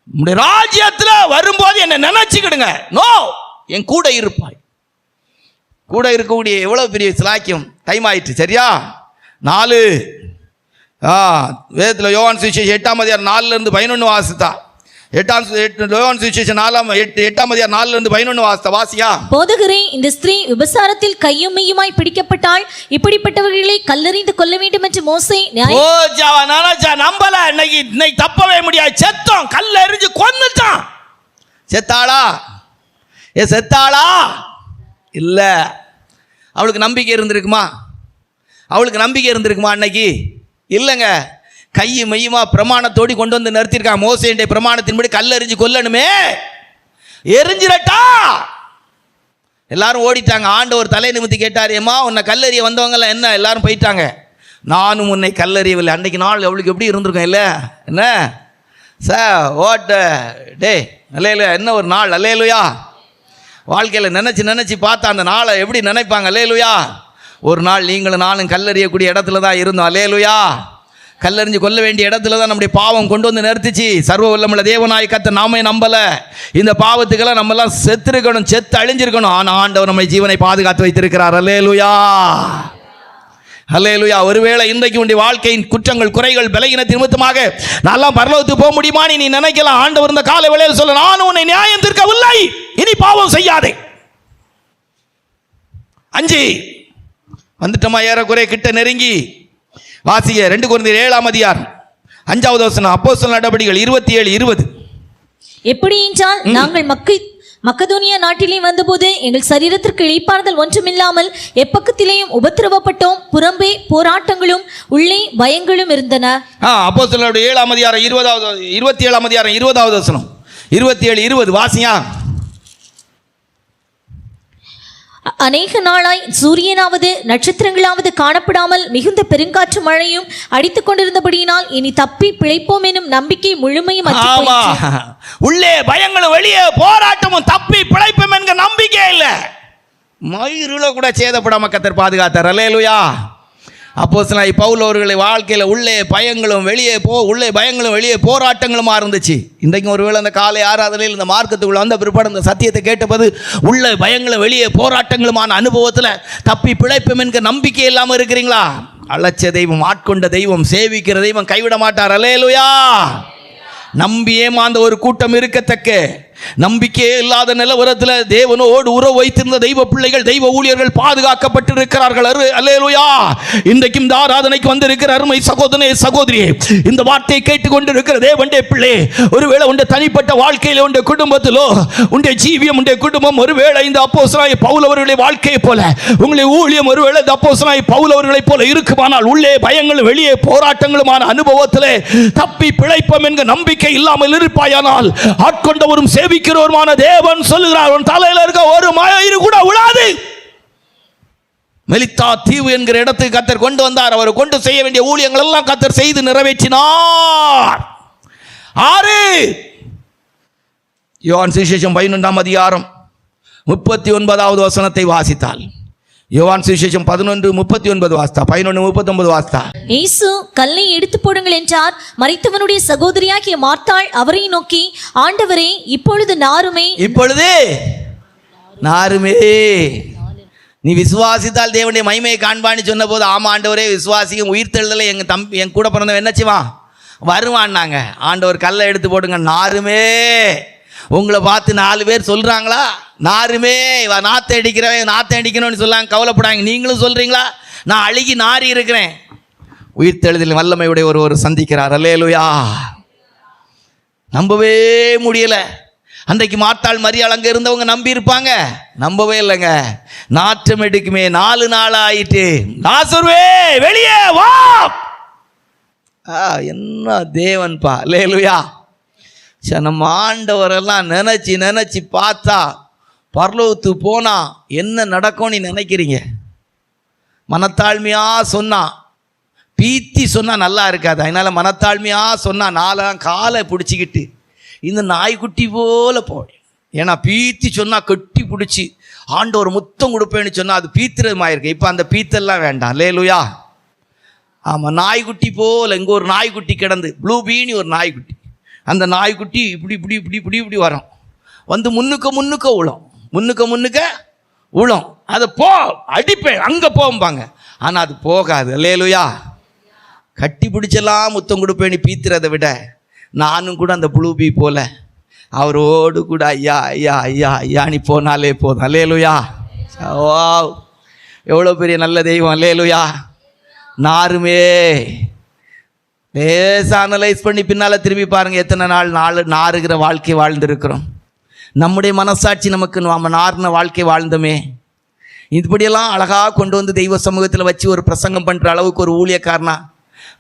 உம்முடைய ராஜ்யத்துல வரும்போது என்ன நினைச்சுக்கிடுங்க. நோ, என் கூட இருப்பாய். கூட இருக்கக்கூடிய எவ்வளவு பெரிய சிலாக்கியம். டைம் ஆயிட்டு, சரியா? 4 வேதத்தில் யோவான் சுவிசேஷம் 8ஆம் அதிகாரம் 4 11 வாசித்தா. யோவான் சுவிசேஷம் 8ஆம் அதிகாரம் 4 11 வாசித்தா. வாசியா. போதகரே, இந்த ஸ்திரீ விபசாரத்தில் கையும் மெய்யுமாய் பிடிக்கப்பட்டால் இப்படிப்பட்டவர்களை கல்லெறிந்து கொல்ல வேண்டும் என்று மோசே நம்பல. இன்னைக்கு தப்பவே முடியாது. செத்தோம், கல்ல எறிஞ்சு கொன்னுட்டான். செத்தாளா? செத்தாளா? இல்ல. அவளுக்கு நம்பிக்கை இருந்திருக்குமா? அவளுக்கு நம்பிக்கை இருந்திருக்குமா அன்னைக்கு? இல்லைங்க. கையும் மையுமா பிரமாணத்தோடி கொண்டு வந்து நிறுத்திருக்கான். மோசேயுடைய பிரமாணத்தின்படி கல்லெறிஞ்சு கொல்லணுமே, எரிஞ்சிரட்டா. எல்லாரும் ஓடிட்டாங்க. ஆண்டவர் தலை நிமித்தி கேட்டார், ஏமா உன்னை கல்லெறிய வந்தவங்கலாம் என்ன? எல்லாரும் போயிட்டாங்க. நானும் உன்னை கல்லெறியவில்லை. அன்றைக்கு நாள் அவளுக்கு எப்படி இருந்திருக்கும் இல்லை? என்ன சார் ஓட்ட டே அல்லேலூயா. என்ன ஒரு நாள்! அல்லேலூயா. வாழ்க்கையில் நினச்சி பார்த்தா அந்த நாளை எப்படி நினைப்பாங்க? அல்லேலூயா. ஒரு நாள் நீங்களும் நானும் கல்லெறியக்கூடிய இடத்துல தான் இருந்தோம். அல்லேலூயா. கல்லெறிஞ்சு கொல்ல வேண்டிய இடத்துல தான் நம்முடைய பாவம் கொண்டு வந்து நிறுத்திச்சு. சர்வ வல்லமுள்ள தேவனாய் கர்த்தர் நாமே நம்பலை. இந்த பாவத்துக்கெல்லாம் நம்மெல்லாம் செத்துருக்கணும், செத்து அழிஞ்சிருக்கணும். ஆனால் ஆண்டவர் நம்மை ஜீவனை பாதுகாத்து வைத்திருக்கிறார். அல்லேலூயா, அல்லேலூயா. ஒருவேளை இன்றைக்கு உன்னுடைய வாழ்க்கையின் குற்றங்கள், குறைகள், பலகீனத்தின் நிமித்தமாக நான்லாம் பரலோகத்துக்கு போக முடியுமா நீ நினைக்கலாம். ஆண்டவர் இந்த காலை வேளையில் சொல்ல, நான் உன்னை நியாயம் தீர்க்கவில்லை, இனி பாவம் செய்யாதே. 5 வந்துட்டோமா? ஏறக்குறைய கிட்ட நெருங்கி. வாசிங்க 2 கொரிந்தியர் 7ஆம் அதிகாரம் 5வது வசனம். அப்போஸ்தலர் நடபடிகள் 27:20. எப்படி என்றால், நாங்கள் மக்கதோனியா நாட்டிலே வந்தபோது எங்கள் சரீரத்திற்கு இளைப்பாறுதல் ஒன்றுமில்லாமல் எப்பக்கத்திலேயும் உபத்திரவப்பட்டோம். புறம்பே போராட்டங்களும் உள்ளே பயங்களும் இருந்தன. அப்போஸ்தலர் 7ஆம் அதிகாரம் 27ஆம் அதிகாரம் 20வது வசனம். 27:20 வாசியா. அநேக நாளாய் சூரியனாவது நட்சத்திரங்களாவது காணப்படாமல் மிகுந்த பெருங்காற்று மழையும் அடித்துக் கொண்டிருந்தபடியினால் இனி தப்பி பிழைப்போம் எனும் நம்பிக்கை முழுமையும் உள்ளே பயங்களும் வெளியே போராட்டமும் தப்பி பிழைப்போம் என்கிற நம்பிக்கை இல்லை. மயிரில கூட சேதப்படாம கர்த்தர் பாதுகாத்தார். அல்லேலூயா. அப்போஸ்தலனாகிய பவுல் அவர்களை வாழ்க்கையில் உள்ளே பயங்களும் வெளியே போராட்டங்களுமா இருந்துச்சு. இன்றைக்கும் ஒருவேளை அந்த காலை ஆராதனையில் இந்த மார்க்கத்துக்குள்ள வந்த பிற்பாடு இந்த சத்தியத்தை கேட்டபோது உள்ள பயங்களும் வெளியே போராட்டங்களுமான அனுபவத்தில் தப்பி பிழைப்போம் என்கிற நம்பிக்கை இல்லாமல் இருக்கிறீங்களா? அழைச்ச தெய்வம், ஆட்கொண்ட தெய்வம், சேவிக்கிற தெய்வம் கைவிட மாட்டார். அல்லேலூயா. நம்பி ஏமாந்த ஒரு கூட்டம் இருக்கத்தக்க, நம்பிக்கையே இல்லாத நிலவரத்தில் தேவனோடு உறவு வைத்திருந்த தெய்வ பிள்ளைகள், தெய்வ ஊழியர்கள் பாதுகாக்கப்பட்டிருக்கிறார்கள். அல்லேலூயா. இன்றைக்கும் இந்த ஆராதனைக்கு வந்திருக்கிற அருமை சகோதரனே, சகோதரியே, இந்த வார்த்தையை கேட்டுக்கொண்டிருக்கிற தேவனுடைய பிள்ளை, ஒருவேளை உன்னுடைய தனிப்பட்ட வாழ்க்கையில, உன்னுடைய குடும்பத்திலோ, உன்னுடைய ஜீவியம், உன்னுடைய குடும்பம் ஒருவேளை இந்த அப்போஸ்தலனாகிய பவுல் அவர்களுடைய வாழ்க்கையை போல, உங்களுடைய ஊழியம் ஒருவேளை இந்த அப்போஸ்தலனாகிய பவுல் அவர்களை போல இருக்குமானால், உள்ளே பயங்களும் வெளியே போராட்டங்களுமான அனுபவத்திலே தப்பி பிழைப்போம் என்கிற நம்பிக்கை இல்லாமல் இருப்பாயானால், ஆட்கொண்டவரும் சேவிக்கிறவருமான தேவன் சொல்லுகிறார், உன் தலையில இருக்க ஒரு மயிறு கூட விழாது. மெலித்தா தீவு என்கிற இடத்துக்கு கர்த்தர் கொண்டு வந்தார். அவர் கொண்டு செய்ய வேண்டிய ஊழியங்கள் எல்லாம் கர்த்தர் செய்து நிறைவேற்றினார். 6 யோவான் சுவிசேஷம் 11ஆம் அதிகாரம் 39வது வசனத்தை வாசித்தால், யோவான் சுவிசேஷம் 11:39 வாஸ்தா, 11:39 வாஸ்தா. இயேசு கல்லை எடுத்து போடுங்கள் என்றார். மரித்தவனுடைய சகோதரியாகிய மார்த்தாள் அவரை நோக்கி, ஆண்டவரே, இப்பொழுது நாருமே நீ விசுவாசித்தால் தேவனுடைய மகிமையை காண்பான்னு சொன்ன போது, ஆமா ஆண்டவரே விசுவாசிக்கும், உயிர்த்தெழுதலை என் கூட பிறந்தவன் என்ன செய்வான்? வருவான்னாங்க. ஆண்டவர் கல்லை எடுத்து போடுங்க. நாருமே. உங்களை பார்த்து 4 பேர் சொல்றாங்களா? நாருமே, நாத்தை அடிக்கணும்னு சொல்லாங்க. கவலைப்படாங்க. நீங்களும் சொல்றீங்களா? நான் அழுகி நாரி இருக்கிறேன். உயிர்த்தெழுதலின் வல்லமையுடைய ஒரு சந்திக்கிறார். அல்லேலூயா. நம்பவே முடியல. அன்றைக்கு மார்த்தாள் மரியாள் அங்கே இருந்தவங்க நம்பி இருப்பாங்க, நம்பவே இல்லைங்க. நாற்றம் எடுக்குமே, 4 நாள் ஆயிட்டு, லாசருவே வெளியே வா. என்ன தேவன்பா. அல்லேலூயா. நம்ம ஆண்டவரெல்லாம் நினைச்சு பார்த்தா பரலோகத்து போனா என்ன நடக்கும் நீ நினைக்கிறீங்க? மனத்தாழ்மையா சொன்னா, பீத்தி சொன்னா நல்லா இருக்காது. அதனால மனத்தாழ்மையா சொன்னா 4 காலை பிடிச்சிக்கிட்டு இந்த நாய்க்குட்டி போல போய், ஏன்னா பீத்தி சொன்னா கட்டி பிடிச்சி ஆண்டவர் முத்தம் கொடுப்பேன்னு சொன்னா அது பீத்திரமாயிருக்கு. இப்போ அந்த பீத்தெல்லாம் வேண்டாம். அல்லேலூயா. ஆமாம், நாய்க்குட்டி போல் இங்கே ஒரு நாய்க்குட்டி கிடந்து, ப்ளூ பீனி ஒரு நாய்க்குட்டி. அந்த நாய்க்குட்டி இப்படி இப்படி இப்படி இப்படி இப்படி வரும், வந்து முன்னுக்க உளும். அதை அடிப்பேன் அங்கே போம்பாங்க. ஆனால் அது போகாது. அல்லேலூயா. கட்டி பிடிச்செல்லாம் முத்தம் கொடுப்பேன்னு பீத்துறதை விட நானும் கூட அந்த ப்ளூ பீ போல அவரோடு கூட ஐயா ஐயா ஐயா ஐயானி போனாலே போதும். அல்லேலூயா. வாவ், எவ்வளோ பெரிய நல்ல தெய்வம். அல்லேலூயா. நாருமே லேசாக அனலைஸ் பண்ணி பின்னால் திரும்பி பாருங்கள், எத்தனை நாள் நாறுகிற வாழ்க்கை வாழ்ந்துருக்கிறோம். நம்முடைய மனசாட்சி நமக்கு நம்ம நார்ன வாழ்க்கை வாழ்ந்தோமே. இப்படியெல்லாம் அழகாக கொண்டு வந்து தெய்வ சமூகத்தில் வச்சு ஒரு பிரசங்கம் பண்ணுற அளவுக்கு ஒரு ஊழியக்காரனா,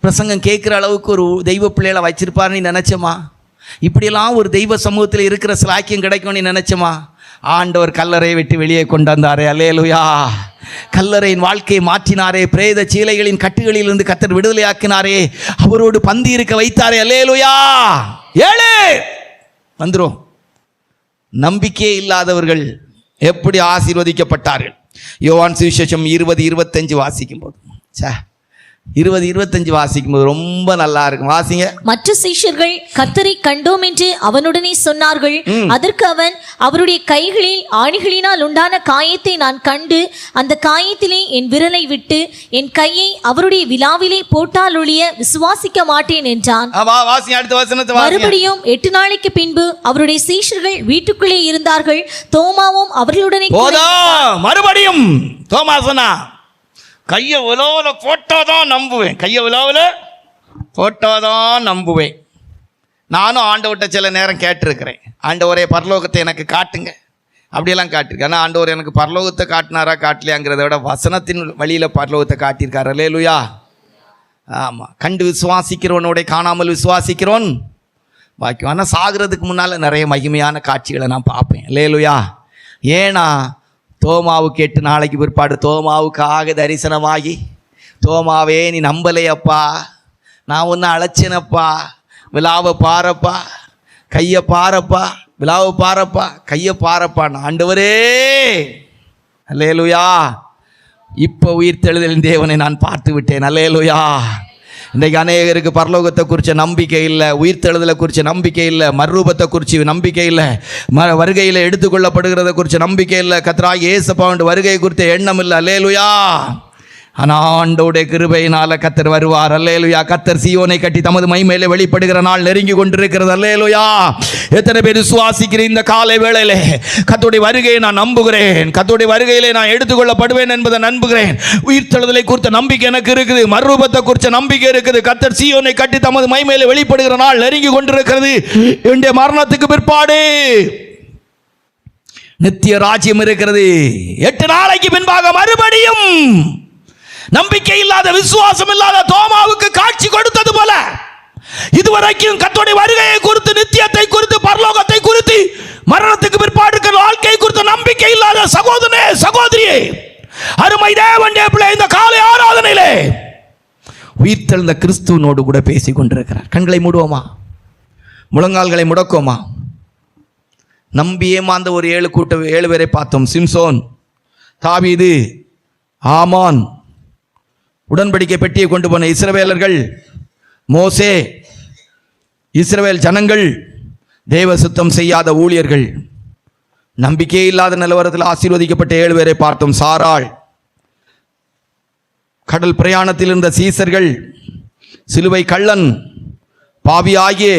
பிரசங்கம் கேட்குற அளவுக்கு ஒரு தெய்வ பிள்ளைகளை வச்சிருப்பாருன்னு நினச்சோமா? இப்படியெல்லாம் ஒரு தெய்வ சமூகத்தில் இருக்கிற சிலாக்கியம் கிடைக்கும்னு நினச்சோமா? ஆண்டவர் கல்லறையை விட்டு வெளியே கொண்டு வந்தாரே. அல்லேலூயா. கல்லறையின் வாழ்க்கையை மாற்றினாரே. பிரேத சீலைகளின் கட்டுகளிலிருந்து கர்த்தர் விடுதலையாக்கினாரே. அவரோடு பந்தி இருக்க வைத்தாரே. அல்லேலூயா. ஏழு வந்துரும். நம்பிக்கையே இல்லாதவர்கள் எப்படி ஆசீர்வதிக்கப்பட்டார்கள்? யோவான் சுவிசேஷம் 20:25 வாசிக்கும் போது 20:25 வாசிக்கும்போது ரொம்ப நல்லா இருக்கும். வாசிங்க. மற்ற சீஷர்கள் கர்த்தரை கண்டோம் என்று அவனுடனே சொன்னார்கள். அதற்கு அவன், அவருடைய கைகளில் ஆணிகளினால் உண்டான காயத்தை நான் கண்டு அந்த காயத்திலே என் விரலை விட்டு என் கையை அவருடைய விலாவிலே போட்டால் ஒழிய விசுவாசிக்க மாட்டேன் என்றான். மறுபடியும் 8 நாளைக்கு பின்பு அவருடைய சீஷர்கள் வீட்டுக்குள்ளே இருந்தார்கள். தோமாவும் அவர்களுடனே. மறுபடியும் தோமா சொன்னா, கையை உலவில் போட்டாதான் நம்புவேன், கையை உலவில் போட்டாதான் நம்புவேன். நானும் ஆண்டவர்கிட்ட சில நேரம் கேட்டிருக்கிறேன், ஆண்டவரே பரலோகத்தை எனக்கு காட்டுங்க, அப்படியெல்லாம் காட்டியிருக்கேன். ஆனால் ஆண்டவர் எனக்கு பரலோகத்தை காட்டினாரா காட்டலையாங்கிறத விட வசனத்தின் வழியில் பரலோகத்தை காட்டியிருக்காரு. அல்லேலூயா. ஆமாம், கண்டு விசுவாசிக்கிறவனோட காணாமல் விசுவாசிக்கிறோன் பாக்கியம். ஆனால் சாகிறதுக்கு முன்னால் நிறைய மகிமையான காட்சிகளை நான் பார்ப்பேன். அல்லேலூயா. ஏன்னா தோமாவுக்கு 8 நாளைக்கு பிற்பாடு தோமாவுக்காக தரிசனமாகி, தோமாவே நீ நம்பலையப்பா, நான் ஒன்று அழைச்சேனப்பா, விழாவை பாரப்பா, கையை பாரப்பா, விழாவை பாரப்பா, கையை பாரப்பா, ஆண்டவரே. அல்லேலூயா. இப்போ உயிர்த்தெழுதலின் தேவனை நான் பார்த்து விட்டேன். அல்லேலூயா. இன்றைக்கு அநேகருக்கு பரலோகத்தை குறித்த நம்பிக்கை இல்லை, உயிர்த்தெழுதலை குறித்த நம்பிக்கை இல்லை, மறுரூபத்தை குறித்து நம்பிக்கை இல்லை, வருகையில் எடுத்துக்கொள்ளப்படுகிறத குறித்த நம்பிக்கை இல்லை, கர்த்தராகிய இயேசு வருகை குறித்த எண்ணம் இல்லை. அல்லேலூயா. ஆனால் ஆண்டவருடைய கிருபையினால கர்த்தர் வருவார். அல்லேலூயா. கர்த்தர் சீயோனை கட்டி தமது மகிமையிலே வெளிப்படுகிற நாள் நெருங்கி கொண்டிருக்கிறது. அல்லேலூயா. எத்தனை பேர் விசுவாசிக்கிற இந்த காலை வேளையிலே கர்த்தருடைய வருகையை நான் நம்புகிறேன், கர்த்தருடைய வருகையிலே நான் எடுத்துக்கொள்ளப்படுவேன் என்பதை நம்புகிறேன். உயிர்த்தெழுதலை குறித்த நம்பிக்கை எனக்கு இருக்குது, மறுரூபத்தை குறித்த நம்பிக்கை இருக்குது. கர்த்தர் சீயோனை கட்டி தமது மகிமையிலே வெளிப்படுகிற நாள் நெருங்கி கொண்டிருக்கிறது. என்னுடைய மரணத்துக்கு பிற்பாடு நித்திய ராஜ்யம் இருக்கிறது. 8 நாளைக்கு பின்பாக மறுபடியும் நம்பிக்கை இல்லாத, விசுவாசம் இல்லாத தோமாவுக்கு காட்சி கொடுத்தது போல இதுவரைக்கும் கர்த்தருடைய வருகையை குறித்து, நித்தியத்தை குறித்து, பரலோகத்தை குறித்து, மரணத்துக்கு பிற்பாடு வாழ்க்கை குறித்த நம்பிக்கை இல்லாத சகோதரனே, சகோதரியே, அருமை தேவனுடைய பிள்ளை, இந்த காலை ஆராதனையிலே உயிர்த்தெழுந்த கிறிஸ்துவனோடு கூட பேசிக் கொண்டிருக்கிறார். கண்களை மூடுவோமா, முழங்கால்களை முடக்குவோமா? நம்பி ஏமாந்த ஒரு 7 பேரை பார்த்தோம். சிம்சோன், தாவீது, ஆமான், உடன்படிக்கை பெட்டியை கொண்டு போன இஸ்ரவேலர்கள், மோசே, இஸ்ரவேல் ஜனங்கள், தேவ சுத்தம் செய்யாத ஊழியர்கள், நம்பிக்கை இல்லாத நிலவரத்தில் ஆசீர்வதிக்கப்பட்ட 7 பேரை பார்த்தோம். சாராள், கடல் பிரயாணத்தில் இருந்த சீசர்கள், சிலுவை கள்ளன், பாவியாகிய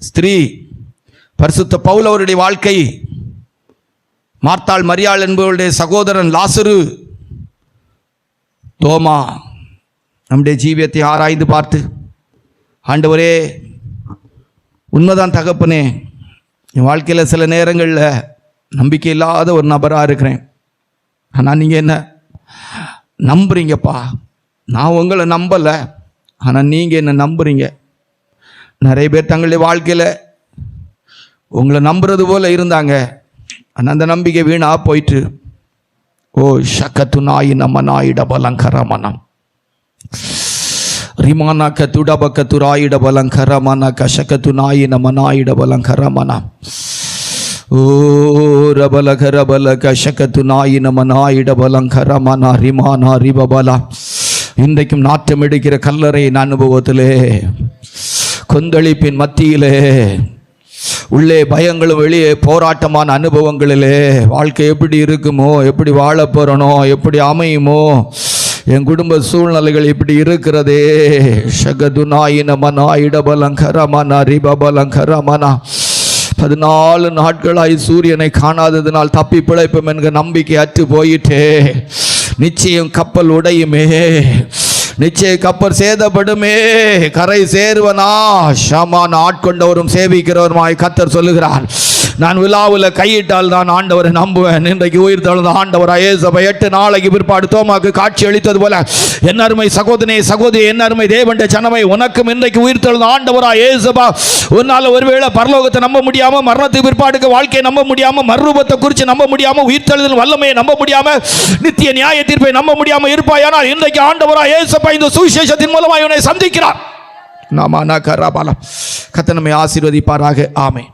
ஸ்திரீ, பரிசுத்த பவுல் அவருடைய வாழ்க்கை, மார்த்தாள் மரியாள் என்பவருடைய சகோதரன் லாசரு, தோமா. நம்முடைய ஜீவியத்தை ஆராய்ந்து பார்த்து, ஆண்டவரே உண்மைதான் தகப்பனே, என் வாழ்க்கையில் சில நேரங்களில் நம்பிக்கை இல்லாத ஒரு நபராக இருக்கிறேன், ஆனால் நீங்கள் என்ன நம்புறீங்கப்பா. நான் உங்களை நம்பலை, ஆனால் நீங்கள் என்ன நம்புறீங்க. நிறைய பேர் தங்களுடைய வாழ்க்கையில் உங்களை நம்புறது போல் இருந்தாங்க, ஆனால் அந்த நம்பிக்கை வீணாக போயிட்டு. ஓ ஷக்கத்து நாய் நம்ம நாயிட பலங்கரமனம் ரிமானா கத்துட பக்கத்துராயிட பலங்கரமன கஷக்கத்து நாயி நம்ம நாயிட பலங்கரமன ஓ ரபல கஷக்கத்து நாயி நம்ம நாயிட பலங்கரமன ரிமானா ரிபபல இன்றைக்கும் நாட்டம் எடுக்கிற கல்லறையின் அனுபவத்திலே, கொந்தளிப்பின் மத்தியிலே, உள்ளே பயங்களும் வெளியே போராட்டமான அனுபவங்களிலே வாழ்க்கை எப்படி இருக்குமோ, எப்படி வாழ போகிறனோ, எப்படி அமையுமோ, என் குடும்ப சூழ்நிலைகள் இப்படி இருக்கிறதே. ஷகதுனாயின மனா இடபலங்கரமனா ரிபபலங்கரமனா 14 நாட்களாய் சூரியனை காணாததினால் தப்பி பிழைப்போம் என்கிற நம்பிக்கை அற்று போயிட்டே. நிச்சயம் கப்பல் உடையுமே, நிச்சயம் கப்பல் சேதப்படுமே, கரை சேர்வனா ஷமான் ஆட்கொண்டவரும் சேவிக்கிறவருமாய் கர்த்தர் சொல்லுகிறார். நான் விழாவில் கையிட்டால் தான் ஆண்டவரை நம்புவேன். இன்றைக்கு உயிர் தழுந்த ஆண்டவராய் இயேசுவை 8 நாளைக்கு பிற்பாடு தோமாக்கு காட்சி அளித்தது போல, என் அருமை சகோதரனே சகோதரி, என் அருமை தேவனுடைய ஜனமே, உனக்கும் இன்றைக்கு உயிர் தழுந்த ஆண்டவராய் இயேசுவா உன்னால் ஒருவேளை பரலோகத்தை நம்ப முடியாமல், மரணத்துக்கு பிற்பாடுக்கு வாழ்க்கையை நம்ப முடியாமல், மறுரூபத்தை குறித்து நம்ப முடியாமல், உயிர் தழுதல் வல்லமையை நம்ப முடியாமல், நித்திய நியாய தீர்ப்பை நம்ப முடியாமல் இருப்பாயானால் இன்றைக்கு ஆண்டவராய் இயேசுவா இந்த சுவிசேஷத்தின் மூலமாக இவனை சந்திக்கிறார். நாம கர்த்தர் நம்மை ஆசீர்வதிப்பாராக. ஆமென்.